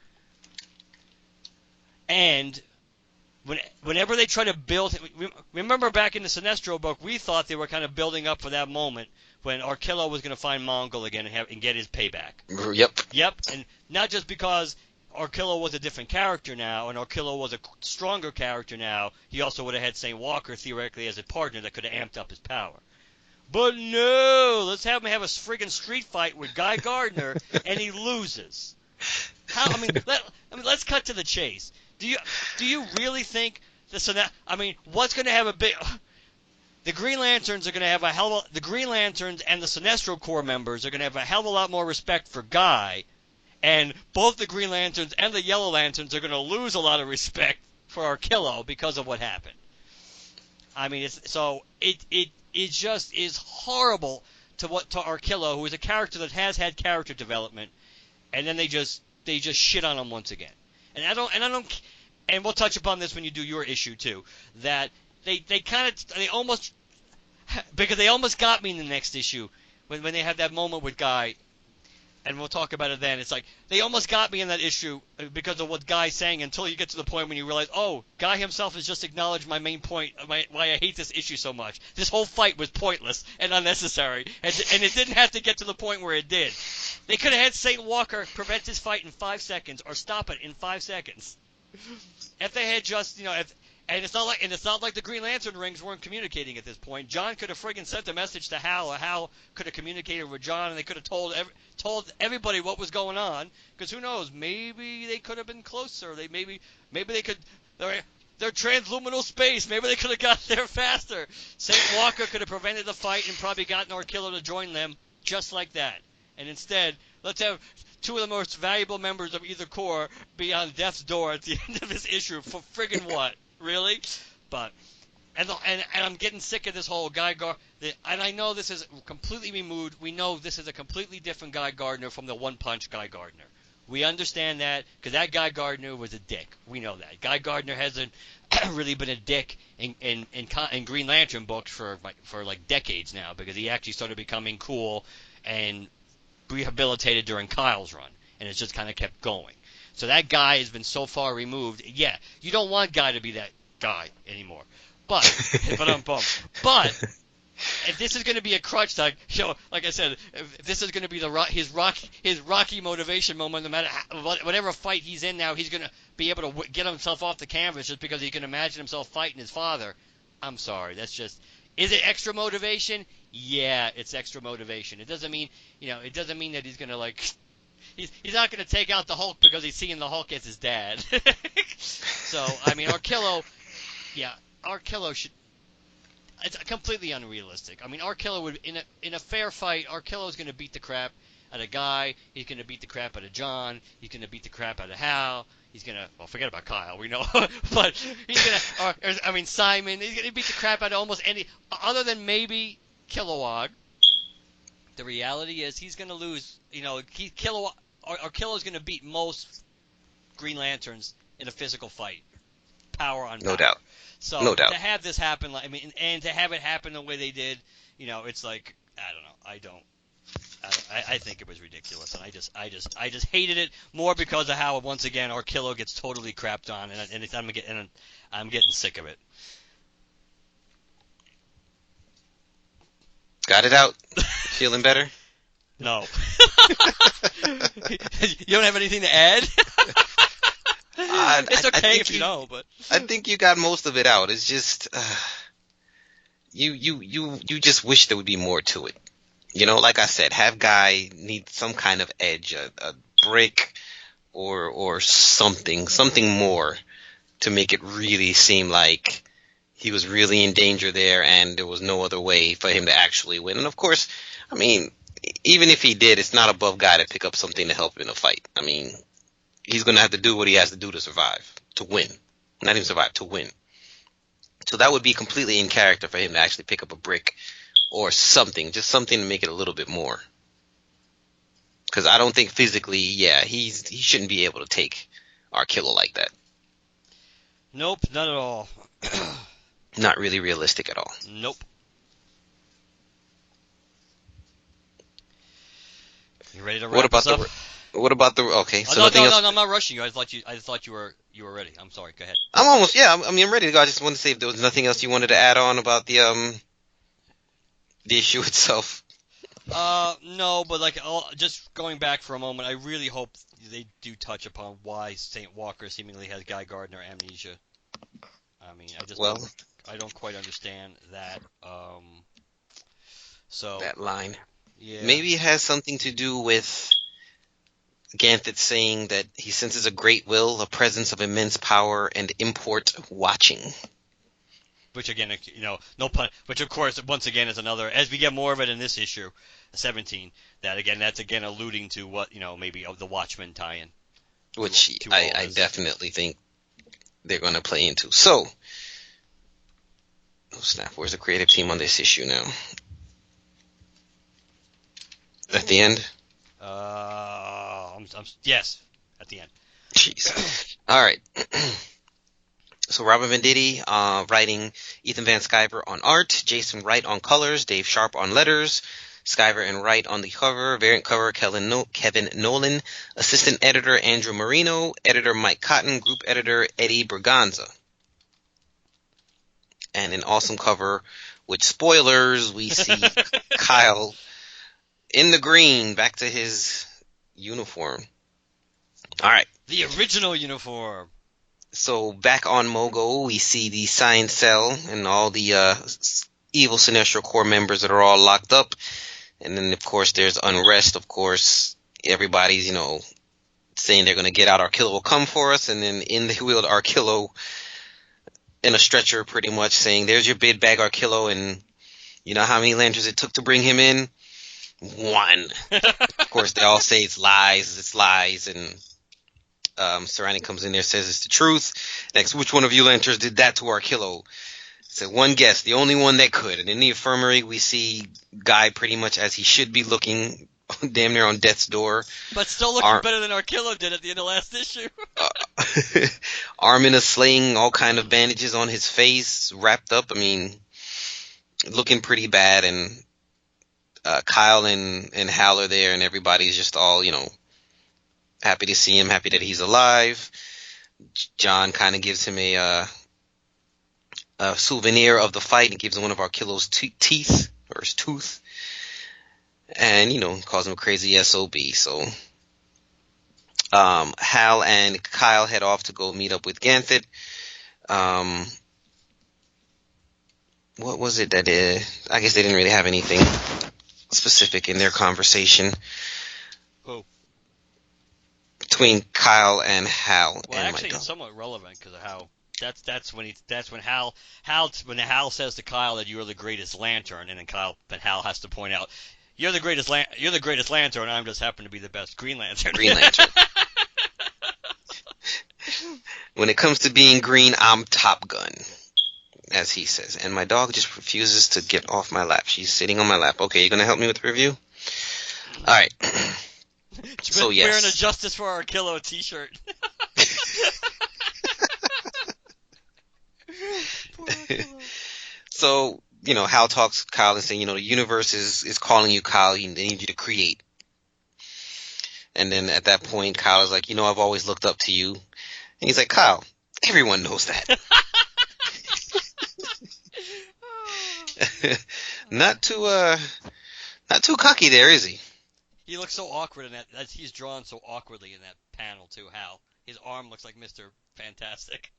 And whenever they try to build, remember back in the Sinestro book, we thought they were kind of building up for that moment when Arkillo was going to find Mongol again and get his payback. Yep, and not just because Arkillo was a different character now, and Arkillo was a stronger character now, he also would have had St. Walker theoretically as a partner that could have amped up his power. But no, let's have him have a friggin' street fight with Guy Gardner, and he loses. Let's cut to the chase. Do you really think what's going to have a big? The Green Lanterns are going to have the Green Lanterns and the Sinestro Corps members are going to have a hell of a lot more respect for Guy, and both the Green Lanterns and the Yellow Lanterns are going to lose a lot of respect for Arkillo because of what happened. It just is horrible to Arkillo, who is a character that has had character development, and then they just shit on him once again. and we'll touch upon this when you do your issue too, that they almost, because they almost got me in the next issue when they had that moment with Guy, and we'll talk about it then. It's like they almost got me in that issue because of what Guy's saying, until you get to the point when you realize, oh, Guy himself has just acknowledged my main point, why I hate this issue so much. This whole fight was pointless and unnecessary, and it didn't have to get to the point where it did. They could have had St. Walker prevent this fight in 5 seconds or stop it in 5 seconds. If they had just, and it's not like the Green Lantern rings weren't communicating at this point. John could have friggin' sent a message to Hal, or Hal could have communicated with John, and they could have told everybody what was going on. Because who knows? Maybe they could have been closer. Maybe they could. They're transluminal space. Maybe they could have got there faster. St. Walker could have prevented the fight and probably gotten Arkilla to join them just like that. And instead, let's have two of the most valuable members of either corps be on death's door at the end of this issue for friggin' what? Really? But and I'm getting sick of this whole Guy Gardner. And I know this is completely removed. We know this is a completely different Guy Gardner from the One Punch Guy Gardner. We understand that because that Guy Gardner was a dick. We know that. Guy Gardner hasn't really been a dick in Green Lantern books for like decades now, because he actually started becoming cool and rehabilitated during Kyle's run, and it's just kind of kept going. So that guy has been so far removed. Yeah, you don't want Guy to be that guy anymore. But if this is going to be a crutch, like I said, if this is going to be his Rocky motivation moment, no matter whatever fight he's in now, he's going to be able to get himself off the canvas just because he can imagine himself fighting his father. I'm sorry, that's just. Is it extra motivation? Yeah, it's extra motivation. It doesn't mean that he's gonna he's not gonna take out the Hulk because he's seeing the Hulk as his dad. So I mean, Arkilla should. It's completely unrealistic. I mean, Arkilla would in a fair fight, Arkilla gonna beat the crap out of Guy. He's gonna beat the crap out of John. He's gonna beat the crap out of Hal. He's gonna, forget about Kyle, we know, but he's gonna, Simon, he's gonna beat the crap out of almost any, other than maybe Kilowog. The reality is he's gonna lose, Arkilla's gonna beat most Green Lanterns in a physical fight. Power on power. No doubt. So, no doubt. To have this happen, and to have it happen the way they did, it's like, I don't know, I think it was ridiculous, and I just hated it more because of how once again Arkilla gets totally crapped on, and I'm getting sick of it. Got it out? Feeling better? No. You don't have anything to add? It's okay if you don't, but I think you got most of it out. It's just you just wish there would be more to it. Like I said, have Guy need some kind of edge, a brick or something more to make it really seem like he was really in danger there and there was no other way for him to actually win. And of course, even if he did, it's not above Guy to pick up something to help him in a fight. He's going to have to do what he has to do to survive, to win. Not even survive, to win. So that would be completely in character for him to actually pick up a brick or something, just something to make it a little bit more. Because I don't think physically, he shouldn't be able to take Arkilla like that. Nope, not at all. Not really realistic at all. Nope. You ready to wrap this up? What about the? Okay, so no, nothing else. No, I'm not rushing you. I thought you were ready. I'm sorry. Go ahead. I'm almost. Yeah, I'm ready to go. I just wanted to say if there was nothing else you wanted to add on about the issue itself. No, but just going back for a moment, I really hope they do touch upon why St. Walker seemingly has Guy Gardner amnesia. I don't quite understand that. So that line. Yeah. Maybe it has something to do with Ganthet saying that he senses a great will, a presence of immense power, and import watching. Which again, no pun. Which of course, once again, is another. As we get more of it in this issue, 17. That's again alluding to what maybe of the Watchmen tie-in. Which I definitely think they're going to play into. So, oh snap! Where's the creative team on this issue now? At the end. Yes, at the end. Jeez. All right. So Robin Venditti writing, Ethan Van Sciver on art, Jason Wright on colors, Dave Sharp on letters, Sciver and Wright on the cover, variant cover Kevin Nolan, assistant editor Andrew Marino, editor Mike Cotton, group editor Eddie Berganza. And an awesome cover with spoilers, we see Kyle in the green, back to his uniform. All right. The original uniform. So back on Mogo, we see the Science Cell and all the evil Sinestro Corps members that are all locked up. And then, of course, there's unrest. Of course, everybody's, saying they're going to get out. Arkillo will come for us. And then in they wheeled Arkillo in a stretcher, pretty much, saying, there's your bid bag, Arkillo. And you know how many lanterns it took to bring him in? 1. Of course, they all say it's lies. And Serrani comes in there, says it's the truth. Next, which one of you lanterns did that to Arkillo? So one guess, the only one that could. And in the infirmary, we see Guy pretty much as he should be looking, damn near on death's door. But still looking better than Arkillo did at the end of last issue. Armin is slaying, all kind of bandages on his face, wrapped up. I mean, looking pretty bad. And Kyle and Hal are there, and everybody's just all, happy to see him, happy that he's alive. John kind of gives him a souvenir of the fight and gives him one of Arkillo's teeth, or his tooth. And, calls him a crazy SOB. So Hal and Kyle head off to go meet up with Ganthet. What was it that I guess they didn't really have anything specific in their conversation. Oh. Between Kyle and Hal. Well, and actually, it's somewhat relevant because of how that's when Hal says to Kyle that you're the greatest Lantern, and then Hal has to point out you're the greatest Lantern. I'm just happen to be the best Green Lantern. Green Lantern. When it comes to being green, I'm Top Gun, as he says. And my dog just refuses to get off my lap. She's sitting on my lap. Okay, you gonna help me with the review? All right. So yes, wearing a Justice for Arkillo t-shirt. So, Hal talks to Kyle and saying, the universe is calling you, Kyle. They need you to create. And then at that point, Kyle is like, I've always looked up to you. And he's like, Kyle, everyone knows that. Not too cocky there, is he? He looks so awkward in that. He's drawn so awkwardly in that panel too. Hal, his arm looks like Mr. Fantastic.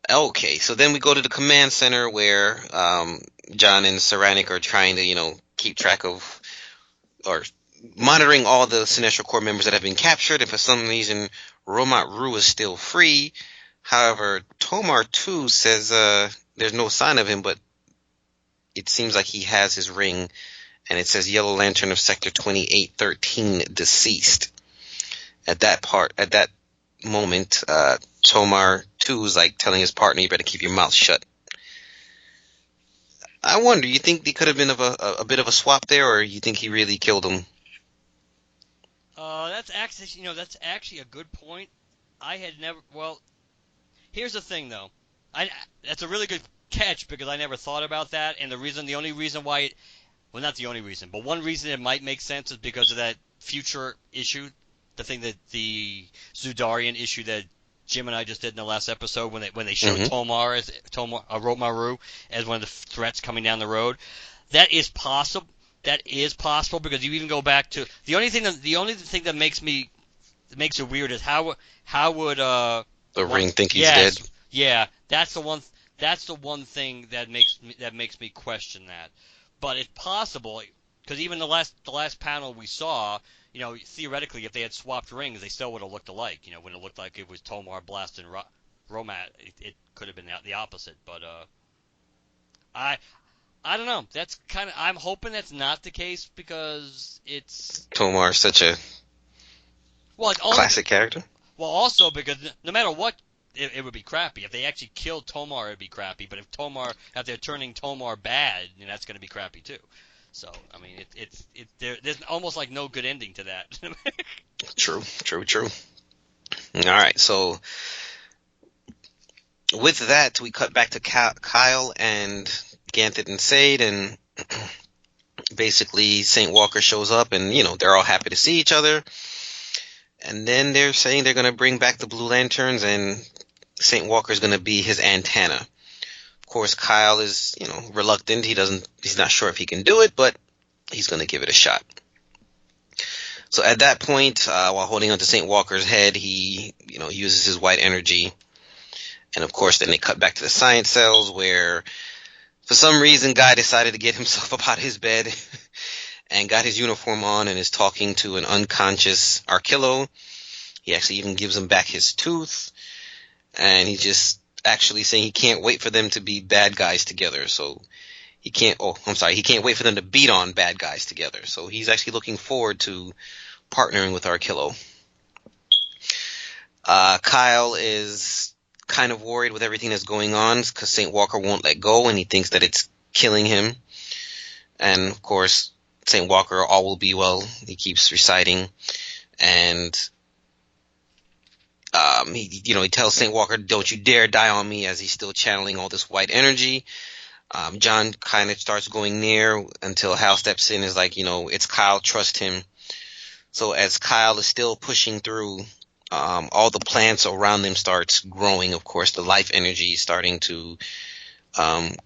Okay, so then we go to the command center where John and Saranic are trying to, keep track of or monitoring all the Sinestro Corps members that have been captured, and for some reason Romat Ru is still free. However, Tomar 2 says there's no sign of him, but it seems like he has his ring, and it says Yellow Lantern of Sector 2813 deceased. At that moment, Tomar 2 is like telling his partner, you better keep your mouth shut. I wonder, you think they could have been a bit of a swap there, or you think he really killed him? That's actually a good point. I had never. Well, here's the thing, though. That's a really good catch because I never thought about that, and the only reason why it. Well, not the only reason, but one reason it might make sense is because of that future issue, the Zudarian issue that Jim and I just did in the last episode when they showed Romaru as one of the threats coming down the road. That is possible. Because you even go back to the only thing that makes it weird is how would the ring think he's dead? Yeah, that's the one thing that makes me question that. But it's possible because even the last panel we saw, theoretically, if they had swapped rings, they still would have looked alike. When it looked like it was Tomar blasting Romat, it could have been the opposite. But I don't know. That's I'm hoping that's not the case because it's Tomar's such a classic character. Well, also because no matter what, it would be crappy. If they actually killed Tomar, it'd be crappy. But if they're turning Tomar bad, that's going to be crappy too. So, I mean, there's almost like no good ending to that. True. All right, so with that, we cut back to Kyle and Ganthet and Sade, and basically St. Walker shows up, and, they're all happy to see each other. And then they're saying they're going to bring back the Blue Lanterns, and St. Walker's going to be his antenna. Of course, Kyle is, reluctant. He's not sure if he can do it, but he's going to give it a shot. So at that point, while holding onto St. Walker's head, he, uses his white energy. And of course, then they cut back to the science cells where, for some reason, Guy decided to get himself up out of his bed and got his uniform on and is talking to an unconscious Arkillo. He actually even gives him back his tooth. And he's just actually saying he can't wait for them to be bad guys together. So he can't wait for them to beat on bad guys together. So he's actually looking forward to partnering with Arkillo. Kyle is kind of worried with everything that's going on because St. Walker won't let go, and he thinks that it's killing him. And of course, St. Walker, all will be well, he keeps reciting. And he tells St. Walker, don't you dare die on me, as he's still channeling all this white energy. John kind of starts going near until Hal steps in, is like, it's Kyle, trust him. So as Kyle is still pushing through, all the plants around them starts growing. Of course, the life energy is starting to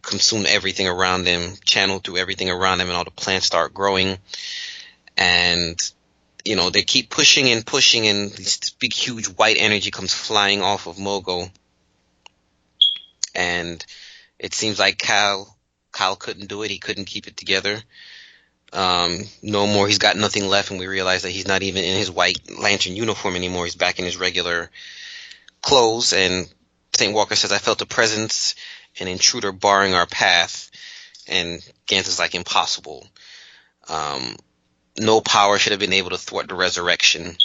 consume everything around them, channel through everything around them, and all the plants start growing. And, they keep pushing, and this big, huge white energy comes flying off of Mogo. And it seems like Kyle couldn't do it. He couldn't keep it together. No more. He's got nothing left, and we realize that he's not even in his white lantern uniform anymore. He's back in his regular clothes, and St. Walker says, I felt a presence, an intruder barring our path. And Gantz is like, impossible. No power should have been able to thwart the resurrection.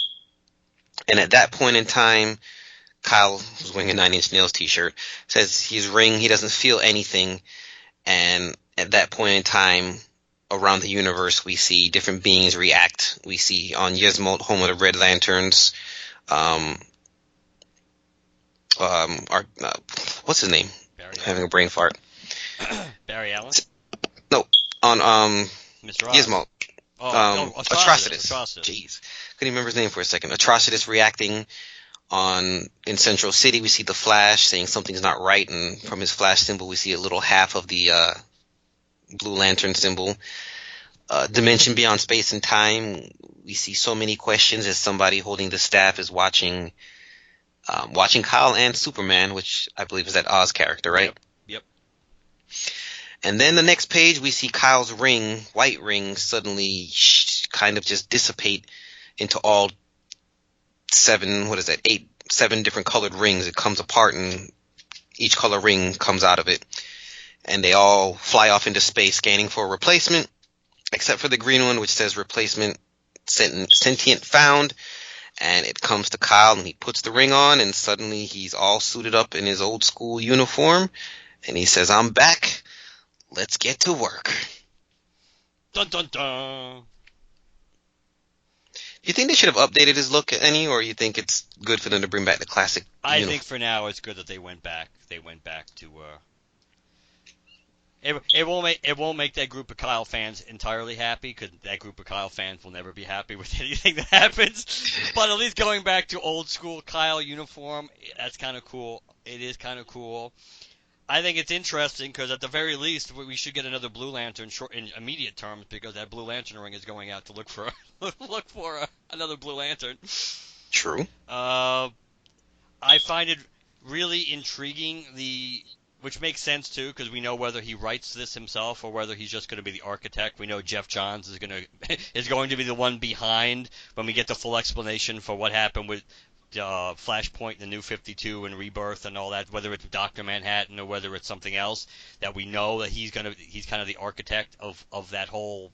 And at that point in time, Kyle, who's wearing a 9 Inch Nails t-shirt, says he's ring, he doesn't feel anything. And at that point in time, around the universe, we see different beings react. We see on Yzmolt, home of the Red Lanterns, what's his name? Barry Having a brain fart. Barry Allen? No, on Mr. Oz. Yzmolt. Atrocitus. Jeez, couldn't remember his name for a second. Atrocitus reacting in Central City. We see the Flash saying something's not right, and from his Flash symbol, we see a little half of the Blue Lantern symbol. Dimension beyond space and time. We see so many questions as somebody holding the staff is watching Kyle and Superman, which I believe is that Oz character, right? Yep. And then the next page, we see Kyle's ring, white ring, suddenly kind of just dissipate into all 7 different colored rings. It comes apart, and each color ring comes out of it. And they all fly off into space, scanning for a replacement, except for the green one, which says replacement sentient found. And it comes to Kyle, and he puts the ring on, and suddenly he's all suited up in his old school uniform. And he says, I'm back. Let's get to work. Dun dun dun. Do you think they should have updated his look any, or you think it's good for them to bring back the classic I think for now it's good that they went back. They went back to. It won't make that group of Kyle fans entirely happy, because that group of Kyle fans will never be happy with anything that happens. But at least going back to old school Kyle uniform, that's kind of cool. It is kind of cool. I think it's interesting because at the very least we should get another Blue Lantern in immediate terms, because that Blue Lantern ring is going out to look for another Blue Lantern. True. I find it really intriguing, which makes sense too, because we know whether he writes this himself or whether he's just going to be the architect. We know Jeff Johns is going to be the one behind when we get the full explanation for what happened with Flashpoint, the New 52, and Rebirth, and all that. Whether it's Dr. Manhattan or whether it's something else, that we know that he's kind of the architect of that whole,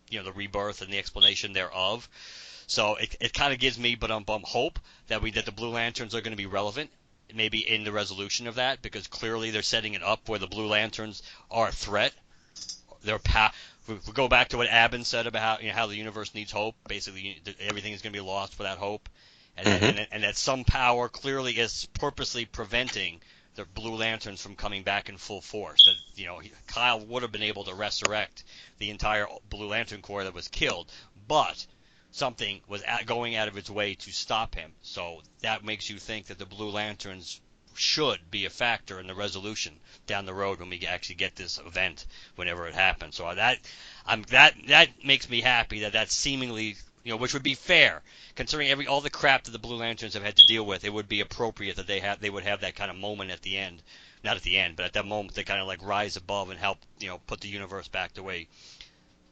the Rebirth and the explanation thereof. So it kind of gives me hope that the Blue Lanterns are going to be relevant, maybe in the resolution of that, because clearly they're setting it up where the Blue Lanterns are a threat. we go back to what Abin said about how the universe needs hope. Basically, everything is going to be lost without hope, and that some power clearly is purposely preventing the Blue Lanterns from coming back in full force. That Kyle would have been able to resurrect the entire Blue Lantern Corps that was killed, but something was going out of its way to stop him. So that makes you think that the Blue Lanterns should be a factor in the resolution down the road when we actually get this event, whenever it happens. So that makes me happy that that's seemingly, which would be fair considering all the crap that the Blue Lanterns have had to deal with. It would be appropriate that they would have that kind of moment at the end, not at the end, but at that moment they kind of like rise above and help put the universe back the way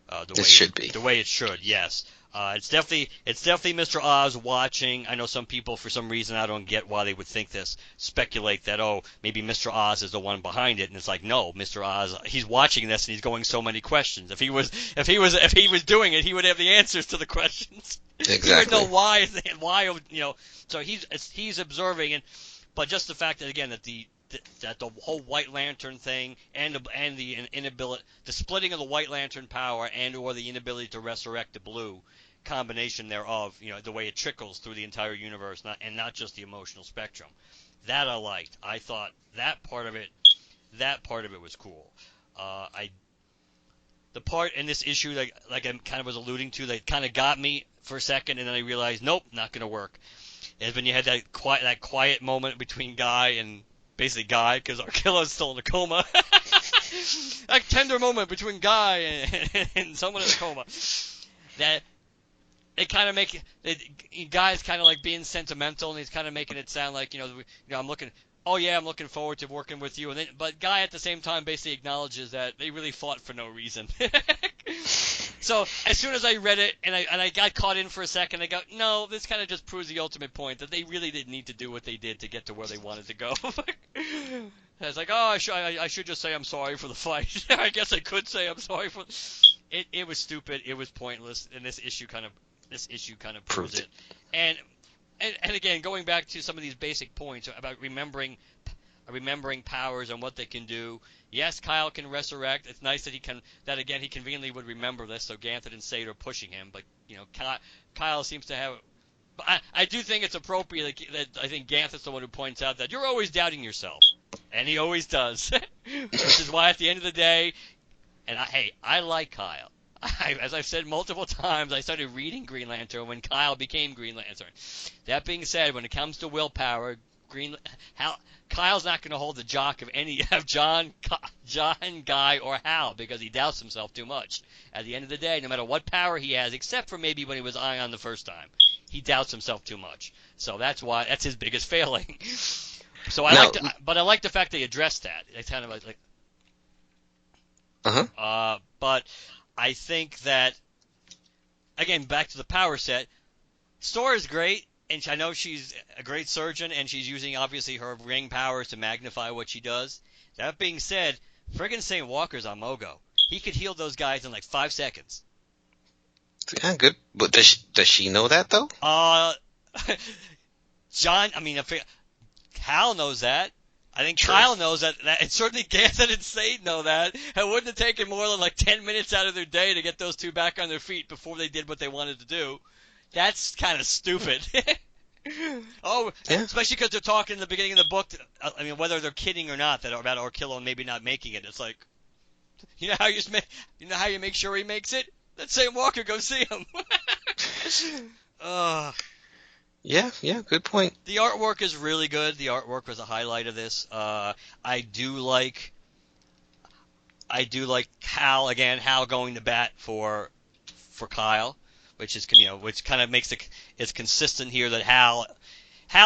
it should be. The way it should, yes. It's definitely Mr. Oz watching. I know some people, for some reason, I don't get why they would think this, speculate that, maybe Mr. Oz is the one behind it, and it's like, no, Mr. Oz, he's watching this and he's going so many questions. If he was doing it, he would have the answers to the questions. Exactly. He would know why, so he's observing, but just the fact that, again, that the whole White Lantern thing and the inability, the splitting of the White Lantern power or the inability to resurrect the Blue combination thereof, the way it trickles through the entire universe, not just the emotional spectrum, that I liked. I thought that part of it was cool. The part in this issue, like I kind of was alluding to, that kind of got me for a second, and then I realized, nope, not going to work, is when you had that quiet moment between Guy and basically Guy, because Arkillo's still in a coma. A tender moment between Guy and someone in a coma. That they kind of make it. Guy's kind of like being sentimental, and he's kind of making it sound like I'm looking forward to working with you, but Guy at the same time basically acknowledges that they really fought for no reason. So as soon as I read it and I got caught in for a second, I go, no, this kind of just proves the ultimate point that they really didn't need to do what they did to get to where they wanted to go. I was like, I should just say I'm sorry for the fight. I guess I could say I'm sorry for it. It was stupid. It was pointless, and this issue kind of proves it. And again, going back to some of these basic points about remembering powers and what they can do. Yes, Kyle can resurrect. It's nice that he conveniently would remember this, so Ganthet and Sade are pushing him. But Kyle seems to have. I do think it's appropriate that I think Ganthet's the one who points out that you're always doubting yourself, and he always does. Which is why at the end of the day, I like Kyle. As I've said multiple times, I started reading Green Lantern when Kyle became Green Lantern. That being said, when it comes to willpower, Kyle's not going to hold the jock of John, Guy, or Hal because he doubts himself too much. At the end of the day, no matter what power he has, except for maybe when he was Ion the first time, he doubts himself too much. So that's his biggest failing. So I like the fact they addressed that. It's kind of like. But I think that, again, back to the power set, Sora is great. And I know she's a great surgeon, and she's using, obviously, her ring powers to magnify what she does. That being said, friggin' St. Walker's on Mogo. He could heal those guys in like 5 seconds. Yeah, good. But does she know that, though? Hal knows that. I think True. Kyle knows that, and certainly Ganthet and Sade know that. It wouldn't have taken more than like 10 minutes out of their day to get those two back on their feet before they did what they wanted to do. That's kind of stupid. Especially because they're talking in the beginning of the book. Whether they're kidding or not, that about Arkillo maybe not making it. It's like, how you make sure he makes it? Let St. Walker go see him. Yeah, good point. The artwork is really good. The artwork was a highlight of this. I do like Hal going to bat for Kyle. Which kind of makes it's consistent here that Hal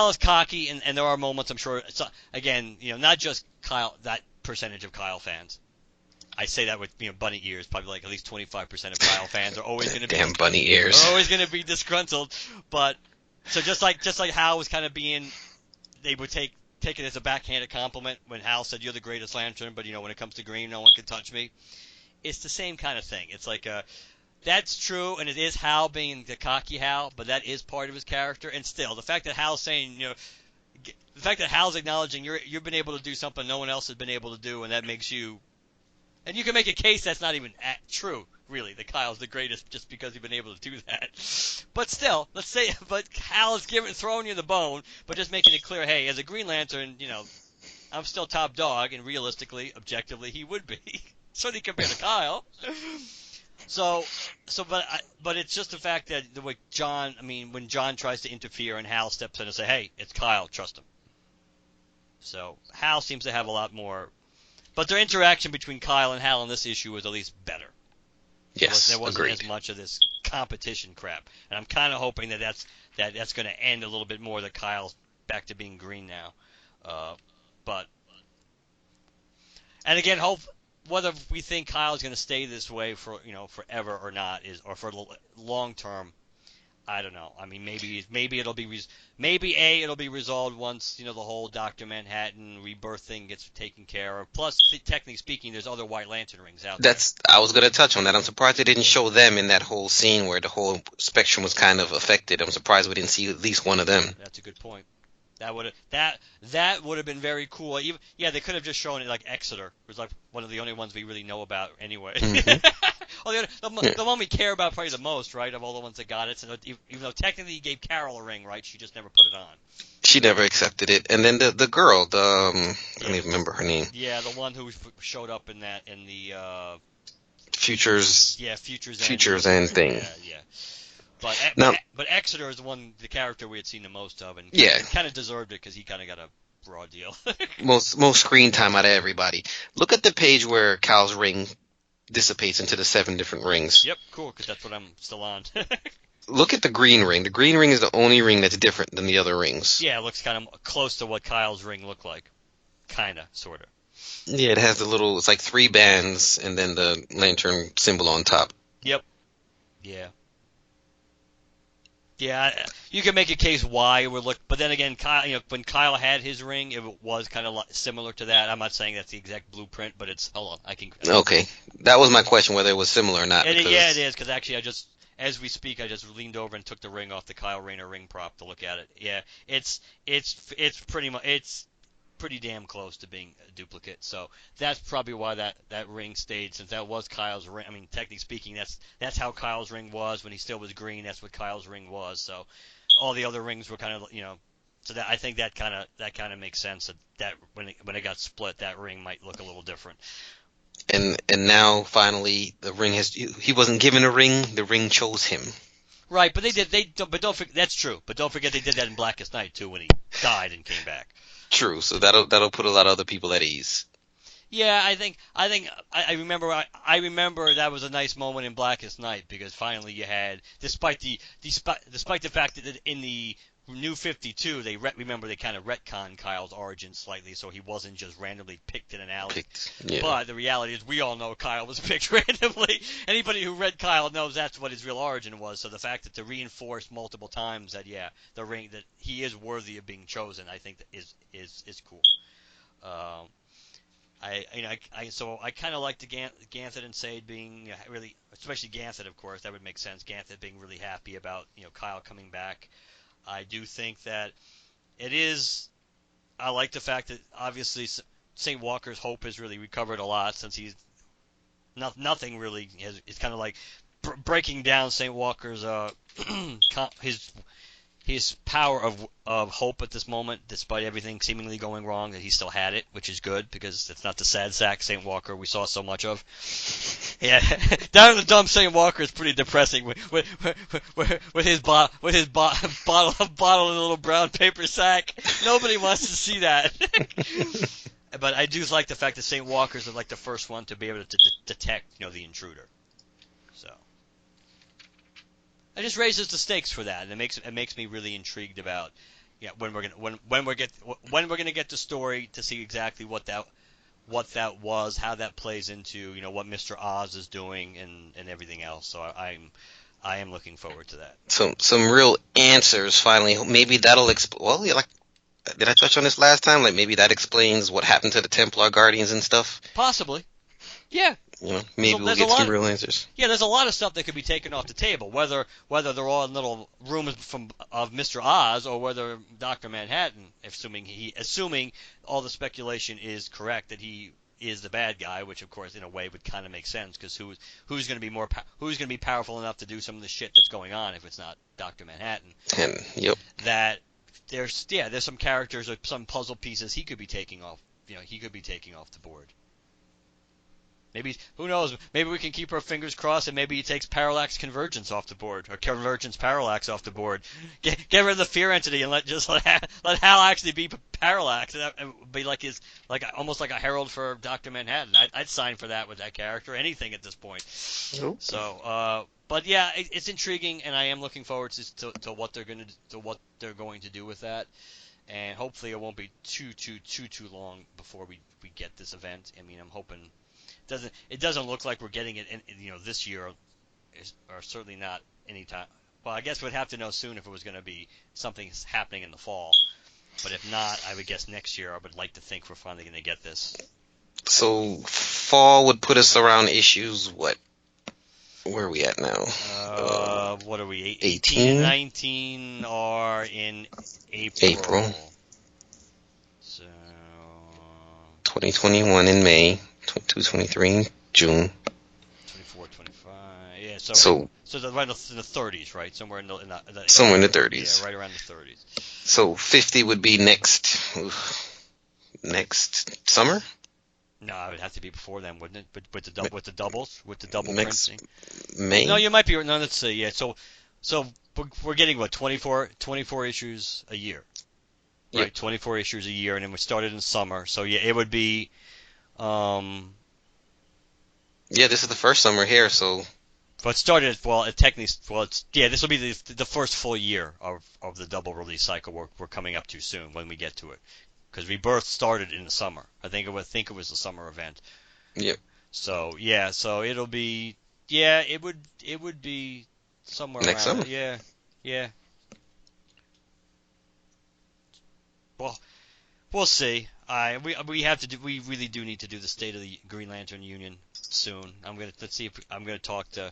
is cocky, and there are moments, I'm sure, not just Kyle, that percentage of Kyle fans. I say that with bunny ears, probably like at least 25% of Kyle fans are always going to be damn bunny ears. Are always going to be disgruntled. But so just like Hal was kind of being, they would take it as a backhanded compliment when Hal said you're the greatest Lantern, but when it comes to green, no one can touch me. It's the same kind of thing. It's like that's true, and it is Hal being the cocky Hal, but that is part of his character. And still, the fact that Hal's saying, the fact that Hal's acknowledging you've been able to do something no one else has been able to do, and that makes you, and you can make a case that's not even true, really, that Kyle's the greatest just because he's been able to do that. But still, let's say, but Hal is throwing you the bone, but just making it clear, hey, as a Green Lantern, I'm still top dog, and realistically, objectively, he would be. Certainly compared to Kyle. But it's just the fact that the way when John tries to interfere and Hal steps in and say, hey, it's Kyle, trust him. So Hal seems to have a lot more, but their interaction between Kyle and Hal in this issue was at least better. Yes, there wasn't agreed. as much of this competition crap, and I'm kind of hoping that's going to end a little bit more. That Kyle's back to being green now, and again, whether we think Kyle's going to stay this way for forever or not or for long term, I don't know. I mean, maybe it'll be it'll be resolved once the whole Dr. Manhattan rebirth thing gets taken care of. Plus, technically speaking, there's other White Lantern rings out there. I was going to touch on that. I'm surprised they didn't show them in that whole scene where the whole spectrum was kind of affected. I'm surprised we didn't see at least one of them. That's a good point. That would have been very cool. They could have just shown it like Exeter. It was like one of the only ones we really know about anyway. Mm-hmm. The one we care about probably the most, right, of all the ones that got it. So even though technically he gave Carol a ring, right, she just never put it on. She never accepted it. And then the girl, I don't even remember her name. Yeah, the one who showed up in the Futures. Yeah, Futures End thing. Yeah. But Exeter is the character we had seen the most of, and kind of deserved it because he kind of got a raw deal. most screen time out of everybody. Look at the page where Kyle's ring dissipates into the 7 different rings. Yep, cool, because that's what I'm still on. Look at the green ring. The green ring is the only ring that's different than the other rings. Yeah, it looks kind of close to what Kyle's ring looked like. Kind of, sort of. Yeah, it has it's like 3 bands and then the lantern symbol on top. Yep. Yeah. Yeah, you can make a case why it would look, but then again, Kyle, when Kyle had his ring, it was kind of similar to that. I'm not saying that's the exact blueprint, but hold on, I can. Okay, that was my question, whether it was similar or not. Yeah, it is, because actually, as we speak, I just leaned over and took the ring off the Kyle Rayner ring prop to look at it. Yeah, it's pretty damn close to being a duplicate. So that's probably why that ring stayed, since that was Kyle's ring. I mean, technically speaking, that's how Kyle's ring was when he still was green. That's what Kyle's ring was. So all the other rings were kind of, so that I think that kind of makes sense that when it got split, that ring might look a little different. And now finally the ring he wasn't given a ring, the ring chose him. Right, but don't forget, that's true. But don't forget they did that in Blackest Night too, when he died and came back. True, so that'll put a lot of other people at ease. Yeah, I remember that was a nice moment in Blackest Night, because finally you had, despite the fact that in the New 52 they kind of retconned Kyle's origin slightly, so he wasn't just randomly picked in an alley. Yeah. But the reality is, we all know Kyle was picked randomly. Anybody who read Kyle knows that's what his real origin was. So the fact that to reinforce multiple times that the ring, that he is worthy of being chosen, I think that is cool. I kind of like the Ganthet and Sade being really, especially Ganthet, of course, that would make sense. Ganthet being really happy about Kyle coming back. I do think that it is. I like the fact that obviously St. Walker's hope has really recovered a lot, since he's nothing really is kind of like breaking down St. Walker's his power of hope at this moment, despite everything seemingly going wrong, that he still had it, which is good, because it's not the sad sack St. Walker we saw so much of. Yeah, down in the dump, St. Walker is pretty depressing with his bottle in a little brown paper sack. Nobody wants to see that. But I do like the fact that St. Walker's like the first one to be able to detect the intruder. So it just raises the stakes for that, and it makes me really intrigued about when we're gonna get the story to see exactly what that was, how that plays into what Mr. Oz is doing and everything else. So I am looking forward to that. Some real answers finally. Maybe that'll did I touch on this last time? Like, maybe that explains what happened to the Templar Guardians and stuff. Possibly, yeah. Maybe we'll get some real answers. Yeah, there's a lot of stuff that could be taken off the table, whether they're all in little rooms of Mr. Oz, or whether Dr. Manhattan, assuming all the speculation is correct, that he is the bad guy, which of course in a way would kind of make sense because who's going to be who's going to be powerful enough to do some of the shit that's going on if it's not Dr. Manhattan? And yep. That there's some characters or some puzzle pieces he could be taking off. He could be taking off the board. Maybe, who knows, maybe we can keep our fingers crossed and maybe he takes Parallax Convergence off the board, or Convergence Parallax off the board. Get rid of the fear entity and let Hal actually be Parallax, and be almost like a herald for Dr. Manhattan. I'd sign for that with that character, anything at this point. Nope. So, but yeah, it's intriguing, and I am looking forward to what they're going to do with that. And hopefully it won't be too long before we get this event. I mean, I'm hoping it doesn't look like we're getting it this year, or certainly not anytime. Well, I guess we'd have to know soon if it was going to be something happening in the fall. But if not, I would guess next year. I would like to think we're finally going to get this. So fall would put us around issues what? Where are we at now? What are we? 18 and 19 are in April. So 2021 in May, 223 in June. 24, 25. Yeah. So right in the 30s, right? Somewhere in the somewhere in the 30s. Yeah, right around the 30s. So 50 would be next summer. No, it would have to be before then, wouldn't it? But with the double next printing. May. No, you might be. No, let's see. Yeah, so we're getting what 24 issues a year, right? Yep. 24 issues a year, and then we started in summer. So yeah, it would be. Yeah, this is the first summer here, so. But it started this will be the first full year of the double release cycle we're coming up to soon when we get to it. Because Rebirth started in the summer. I think it was the summer event. Yep. So yeah, so it'll be it would be somewhere next around summer. Yeah. Well, we'll see. We really do need to do the State of the Green Lantern Union soon. Let's see if I'm gonna talk to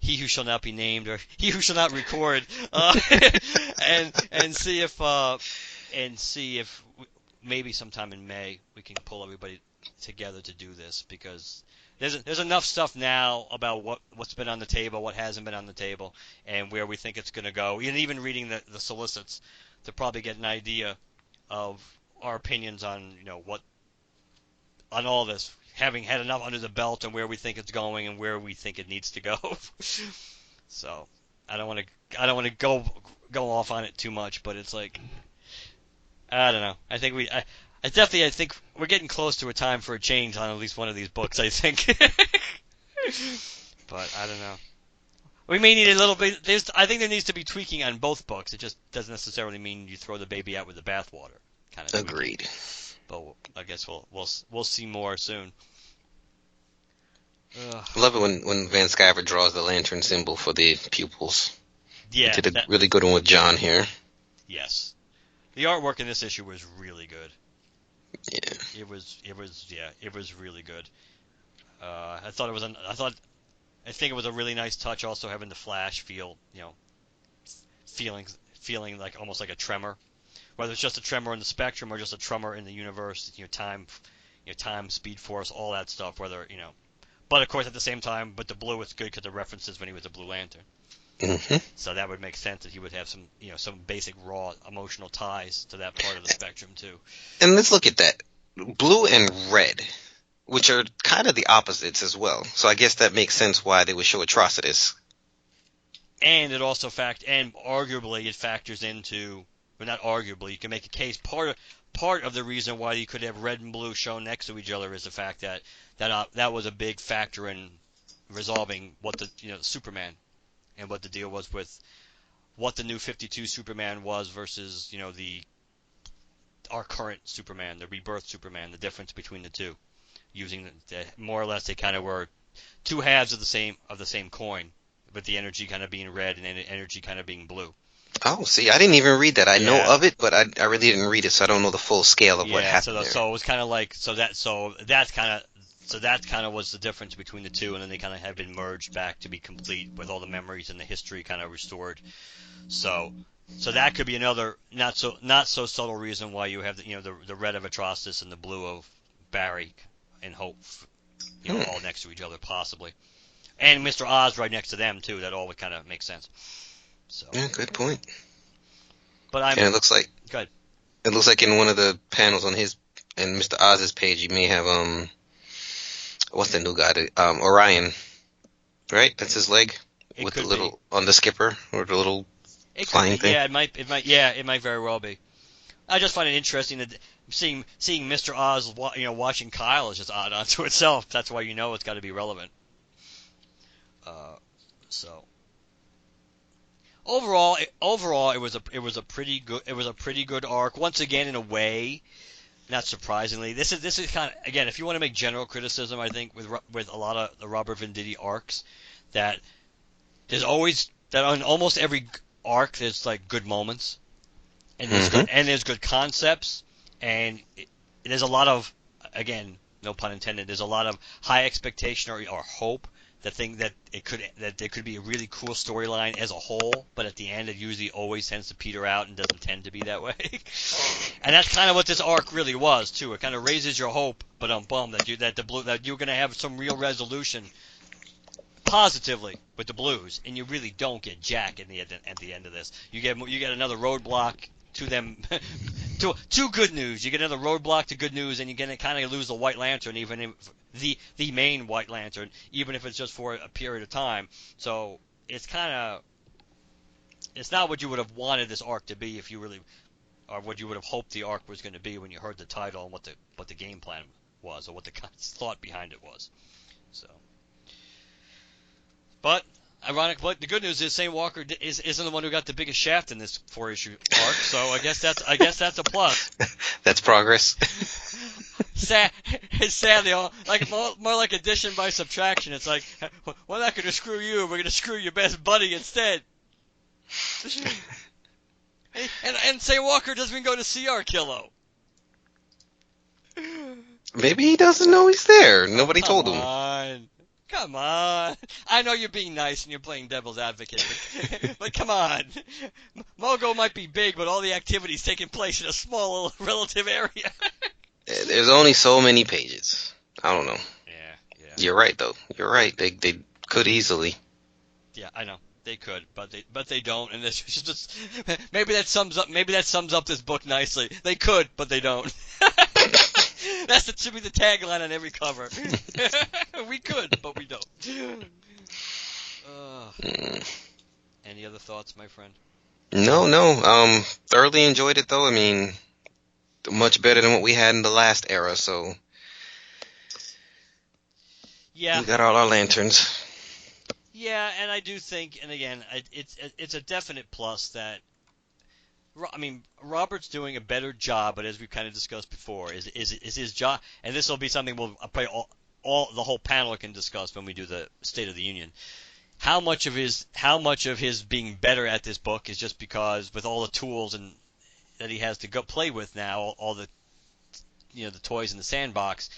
He Who Shall Not Be Named or He Who Shall Not Record, and see if maybe sometime in May we can pull everybody together to do this, because there's enough stuff now about what's been on the table, what hasn't been on the table, and where we think it's going to go. And even reading the solicits to probably get an idea of our opinions on on all this, having had enough under the belt and where we think it's going and where we think it needs to go. So I don't want to go off on it too much, but it's like, I don't know. I think I think we're getting close to a time for a change on at least one of these books, I think. But I don't know. We may need a little bit. I think there needs to be tweaking on both books. It just doesn't necessarily mean you throw the baby out with the bathwater. Kind of. Agreed. Tweaking. But I guess we'll see more soon. I love it when Van Sciver draws the lantern symbol for the pupils. Yeah. He did a really good one with John here. Yes. The artwork in this issue was really good. Yeah. It was really good. I think it was a really nice touch also having the Flash feel, feeling like almost like a tremor. Whether it's just a tremor in the spectrum or just a tremor in the universe, time, speed force, all that stuff, but of course at the same time, but the blue was good because the references when he was a Blue Lantern. Mm-hmm. So that would make sense that he would have some basic raw emotional ties to that part of the spectrum too. And let's look at that. Blue and red, which are kind of the opposites as well. So I guess that makes sense why they would show Atrocitus. And it also arguably it factors into, but not arguably, you can make a case. Part of the reason why you could have red and blue shown next to each other is the fact that was a big factor in resolving what the Superman. And what the deal was with what the new 52 Superman was versus, our current Superman, the Rebirth Superman, the difference between the two. Using more or less, they kind of were two halves of the same coin, with the energy kind of being red and energy kind of being blue. Oh, see, I didn't even read that. I know of it, but I really didn't read it, so I don't know the full scale of what happened there. So it was kind of like that kind of was the difference between the two, and then they kind of have been merged back to be complete with all the memories and the history kind of restored. So that could be another not so subtle reason why you have the red of Atrocitus and the blue of Barry and Hope, all next to each other possibly, and Mr. Oz right next to them too. That all would kind of make sense. So Yeah, good point. But I'm And it looks like good. It looks like in one of the panels on his and Mr. Oz's page, you may have what's the new guy? Orion, right? That's his leg It with the could little be. on the skipper or the little It flying could be. thing. Yeah, it might very well be. I just find it interesting that seeing Mr. Oz, watching Kyle is just odd unto itself. That's why it's got to be relevant. So overall, it was a pretty good arc. Once again, in a way, not surprisingly, this is kind of, again, if you want to make general criticism, I think with a lot of the Robert Venditti arcs, that there's always that on almost every arc there's like good moments. And there's good concepts, and there's a lot of, again, no pun intended, there's a lot of high expectation or hope that there could be a really cool storyline as a whole, but at the end it usually always tends to peter out and doesn't tend to be that way. And that's kind of what this arc really was too. It kind of raises your hope, but that you're going to have some real resolution positively with the Blues, and you really don't get jack at the end of this. You get another roadblock to them to good news. You get another roadblock to good news, and you're gonna kind of lose the White Lantern, even if the main White Lantern, even if it's just for a period of time. So it's not what you would have wanted this arc to be if you really, or what you would have hoped the arc was going to be when you heard the title and what the game plan was, or what the thought behind it was. So, but the good news is Sam Walker isn't the one who got the biggest shaft in this 4-issue arc, so I guess that's a plus. That's progress. It's sad, like more like addition by subtraction. It's like, we're not going to screw you, we're going to screw your best buddy instead. And Sam Walker doesn't even go to see our Kilo. Maybe he doesn't know he's there. Nobody told him. Come on. I know you're being nice and you're playing devil's advocate, but come on. Mogo might be big, but all the activity's taking place in a small little relative area. There's only so many pages. I don't know. Yeah. You're right, though. You're right. They could easily. Yeah, I know. They could, but they don't, and this just maybe that sums up this book nicely. They could, but they don't. That should be the tagline on every cover. We could, but we don't. Any other thoughts, my friend? No. Thoroughly enjoyed it, though. I mean, much better than what we had in the last era, so. Yeah. We got all our lanterns. Yeah, and I do think, and again, it's a definite plus that, I mean, Robert's doing a better job, but as we kind of discussed before, is his job, and this will be something we'll probably the whole panel can discuss when we do the State of the Union. How much of his being better at this book is just because with all the tools and that he has to go play with now, all the the toys in the sandbox,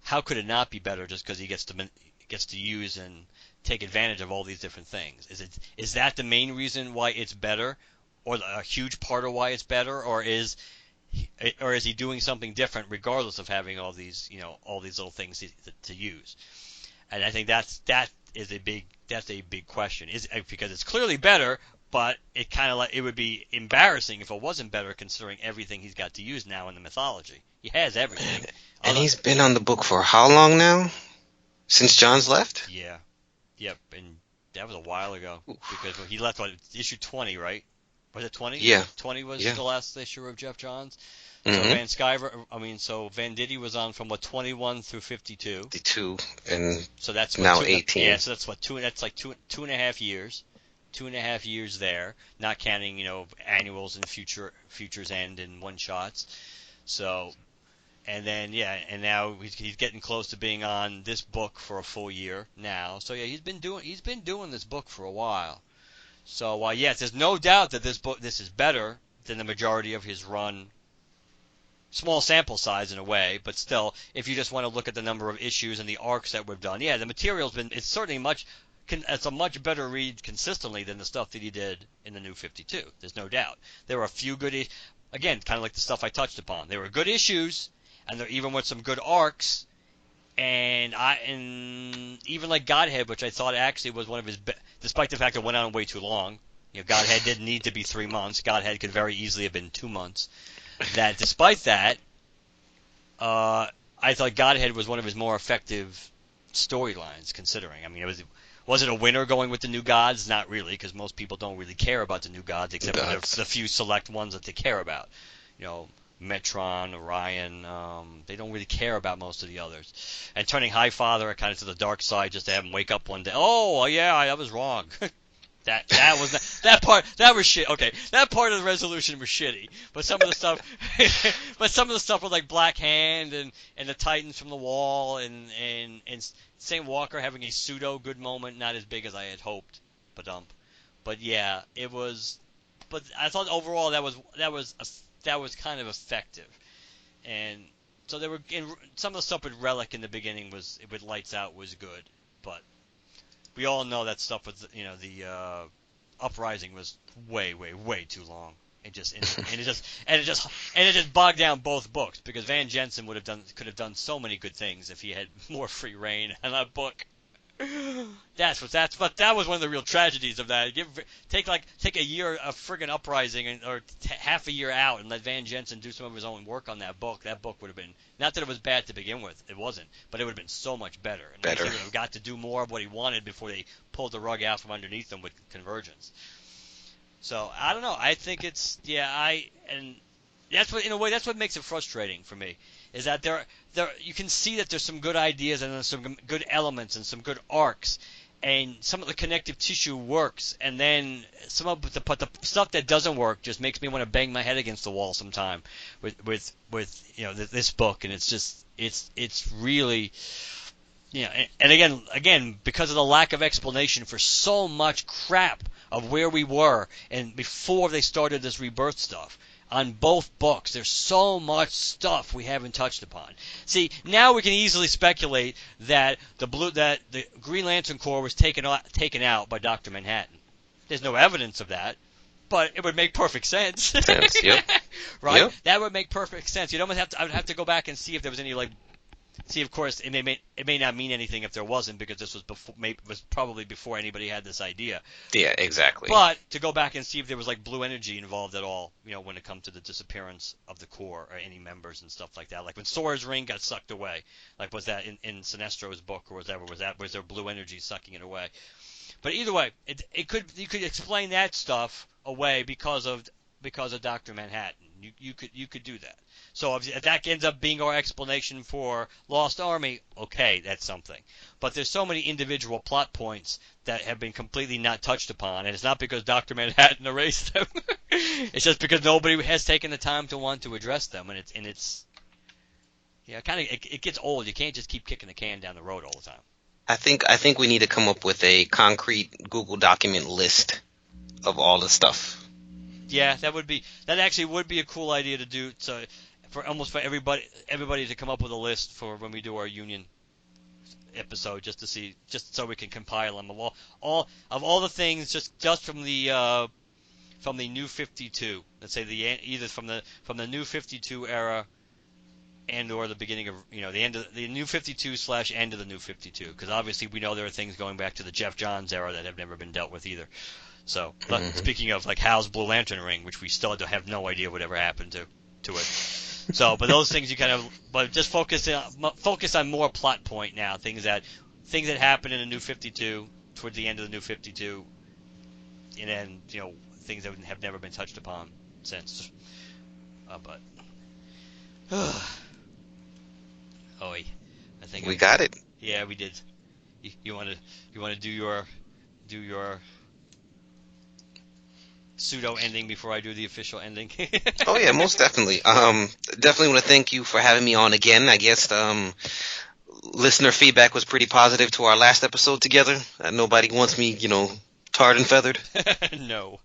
how could it not be better just because he gets to use and take advantage of all these different things? Is that the main reason why it's better, or a huge part of why it's better, or is he doing something different regardless of having all these little things to use? And I think that is a big question. Because it's clearly better, but it would be embarrassing if it wasn't better considering everything he's got to use now in the mythology. He has everything. And he's been on the book for how long now? Since John's left? Yeah. Yep, and that was a while ago. Because when he left, issue 20, right? Was it 20? Yeah. 20 was the last issue of Jeff Johns. Mm-hmm. So Venditti was on from 21 through 52. 52, and so that's now 18. Yeah, so that's two and a half years. 2.5 years there, not counting annuals and futures end and one shots. So, and then and now he's getting close to being on this book for a full year now. So yeah, he's been doing this book for a while. So yes, there's no doubt that this is better than the majority of his run. Small sample size in a way, but still, if you just want to look at the number of issues and the arcs that we've done, the material's it's certainly it's a much better read consistently than the stuff that he did in the New 52. There's no doubt. There were a few good, again, kind of like the stuff I touched upon. There were good issues, and even with some good arcs, and even like Godhead, which I thought actually was one of his, despite the fact it went on way too long. Godhead didn't need to be 3 months. Godhead could very easily have been 2 months. That despite that, I thought Godhead was one of his more effective storylines. Considering, I mean, was it a winner going with the New Gods? Not really, because most people don't really care about the New Gods except for the few select ones that they care about. Metron, Orion, they don't really care about most of the others. And turning Highfather kind of to the dark side just to have him wake up one day. Oh, yeah, I was wrong. that was shit. Okay, that part of the resolution was shitty. But some of the stuff with like Black Hand and the Titans from the Wall and Sam Walker having a pseudo good moment, not as big as I had hoped. But yeah, it was. But I thought overall that was kind of effective, and so there were some of the stuff with Relic in the beginning with Lights Out was good, but we all know that stuff with the Uprising was way too long. It just bogged down both books because Van Jensen could have done so many good things if he had more free reign on that book. But that was one of the real tragedies of that. Take a year of friggin' Uprising or half a year out and let Van Jensen do some of his own work on that book. That book would have been, not that it was bad to begin with, it wasn't, but it would have been so much better. And he would have got to do more of what he wanted before they pulled the rug out from underneath him with Convergence. So I don't know. I think it's and that's what makes it frustrating for me. Is that there you can see that there's some good ideas and there's some good elements and some good arcs, and some of the connective tissue works, and then but the stuff that doesn't work just makes me want to bang my head against the wall sometime with this book, and it's really and again because of the lack of explanation for so much crap of where we were and before they started this rebirth stuff. On both books, there's so much stuff we haven't touched upon. See, now we can easily speculate that the Green Lantern Corps was taken out by Dr. Manhattan. There's no evidence of that, but it would make perfect sense. Yep. Right? Yep. That would make perfect sense. I would have to go back and see if there was any of course, it may not mean anything if there wasn't, because this was probably before anybody had this idea. Yeah, exactly. But to go back and see if there was like blue energy involved at all, when it comes to the disappearance of the Corps or any members and stuff like that. Like when Sora's ring got sucked away, like was that in Sinestro's book or whatever? Was there blue energy sucking it away? But either way, you could explain that stuff away because of Dr. Manhattan. You could do that. So if that ends up being our explanation for Lost Army, okay, that's something. But there's so many individual plot points that have been completely not touched upon, and it's not because Dr. Manhattan erased them. It's just because nobody has taken the time to want to address them, and it's it gets old. You can't just keep kicking the can down the road all the time. I think we need to come up with a concrete Google document list of all the stuff. Yeah, that actually would be a cool idea to do. So for everybody to come up with a list for when we do our Union episode, just so we can compile them of all the things just from the New 52. Let's say either from the New 52 era and or the beginning of the end of the New 52 / end of the New 52, because obviously we know there are things going back to the Jeff Johns era that have never been dealt with either. So, speaking of like Hal's Blue Lantern ring, which we still have no idea what ever happened to it. So, but those things but just focus on more plot point now. Things that happened in the New 52 towards the end of the New 52, and then things that have never been touched upon since. But I think we got it. Yeah, we did. You want to do your pseudo ending before I do the official ending? Oh yeah, most definitely. Definitely want to thank you for having me on again. I guess listener feedback was pretty positive to our last episode together. Nobody wants me, tarred and feathered. No.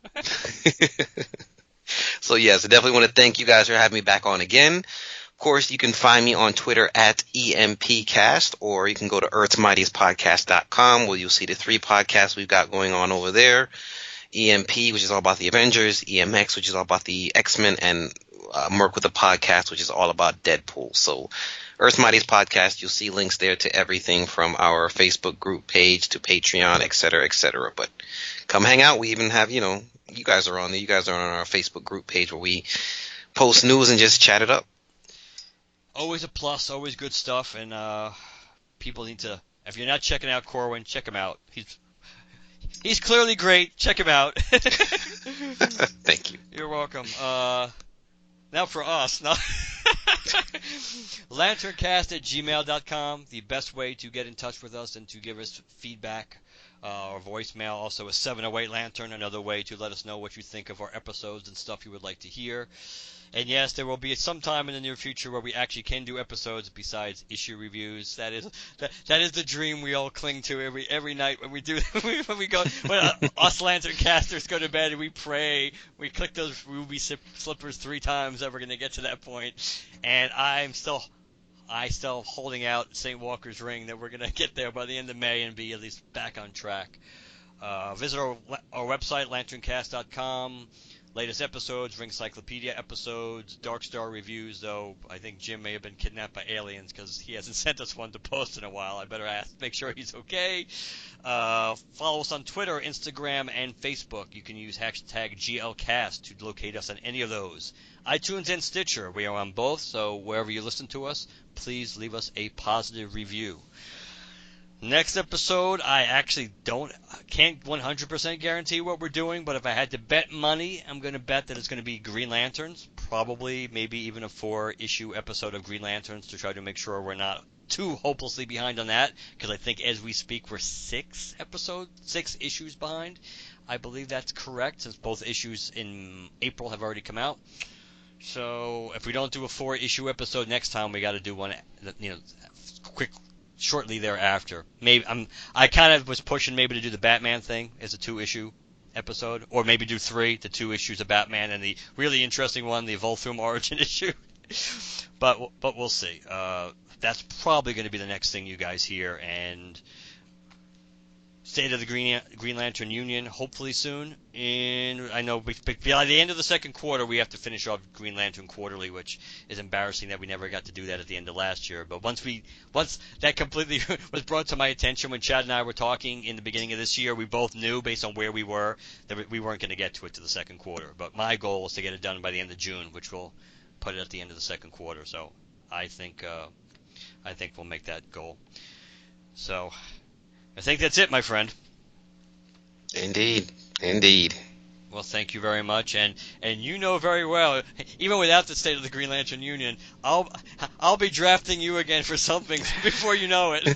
So yes, I definitely want to thank you guys for having me back on again. Of course, you can find me on Twitter at EMPcast, or you can go to earthsmightiestpodcast.com where you'll see the 3 podcasts we've got going on over there. EMP, which is all about the Avengers, EMX, which is all about the X-Men, and Merc with the Podcast, which is all about Deadpool. So Earth Mighty's podcast. You'll see links there to everything from our Facebook group page to Patreon, et cetera, et cetera. But come hang out. We even have, you guys are on there. You guys are on our Facebook group page where we post news and just chat it up. Always a plus, always good stuff, and people need to. If you're not checking out Corwin, check him out. He's clearly great. Check him out. Thank you. You're welcome. Now for us. No. LanternCast@gmail.com. The best way to get in touch with us and to give us feedback or voicemail. Also a 708 Lantern, another way to let us know what you think of our episodes and stuff you would like to hear. And yes, there will be some time in the near future where we actually can do episodes besides issue reviews. That is the dream we all cling to every night when we do when we go when us Lantern casters go to bed and we pray. We click those ruby slippers 3 times that we're going to get to that point. And I still holding out St. Walker's ring that we're going to get there by the end of May and be at least back on track. Visit our website, LanternCast.com. Latest episodes, Ring Cyclopedia episodes, Dark Star reviews, though I think Jim may have been kidnapped by aliens because he hasn't sent us one to post in a while. I better make sure he's okay. Follow us on Twitter, Instagram, and Facebook. You can use hashtag GLCast to locate us on any of those. iTunes and Stitcher, we are on both, so wherever you listen to us, please leave us a positive review. Next episode, I actually can't 100% guarantee what we're doing, but if I had to bet money, I'm going to bet that it's going to be Green Lanterns, probably maybe even a 4-issue episode of Green Lanterns to try to make sure we're not too hopelessly behind on that, because I think as we speak we're 6 issues behind. I believe that's correct, since both issues in April have already come out. So if we don't do a 4-issue episode next time, we got to do one, quick. Shortly thereafter. Maybe I kind of was pushing maybe to do the Batman thing as a 2-issue episode, or maybe do 3, the 2 issues of Batman and the really interesting one, the Volthoom origin issue. But we'll see. That's probably going to be the next thing you guys hear, and State of the Green Lantern Union hopefully soon. And I know by the end of the second quarter we have to finish off Green Lantern Quarterly, which is embarrassing that we never got to do that at the end of last year. But once that completely was brought to my attention when Chad and I were talking in the beginning of this year, we both knew based on where we were that we weren't going to get to it to the second quarter. But my goal is to get it done by the end of June, which will put it at the end of the second quarter. So I think we'll make that goal. So I think that's it, my friend. Indeed. Well, thank you very much, and you know very well, even without the State of the Green Lantern Union, I'll be drafting you again for something before you know it.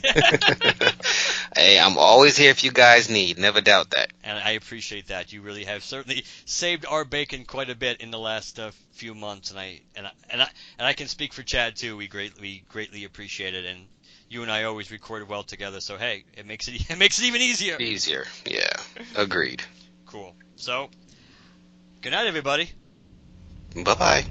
Hey, I'm always here if you guys need. Never doubt that. And I appreciate that. You really have certainly saved our bacon quite a bit in the last few months, and I can speak for Chad too. We greatly appreciate it, and you and I always record well together. So hey, it makes it even easier. Easier, yeah. Agreed. Cool. So, good night, everybody. Bye-bye.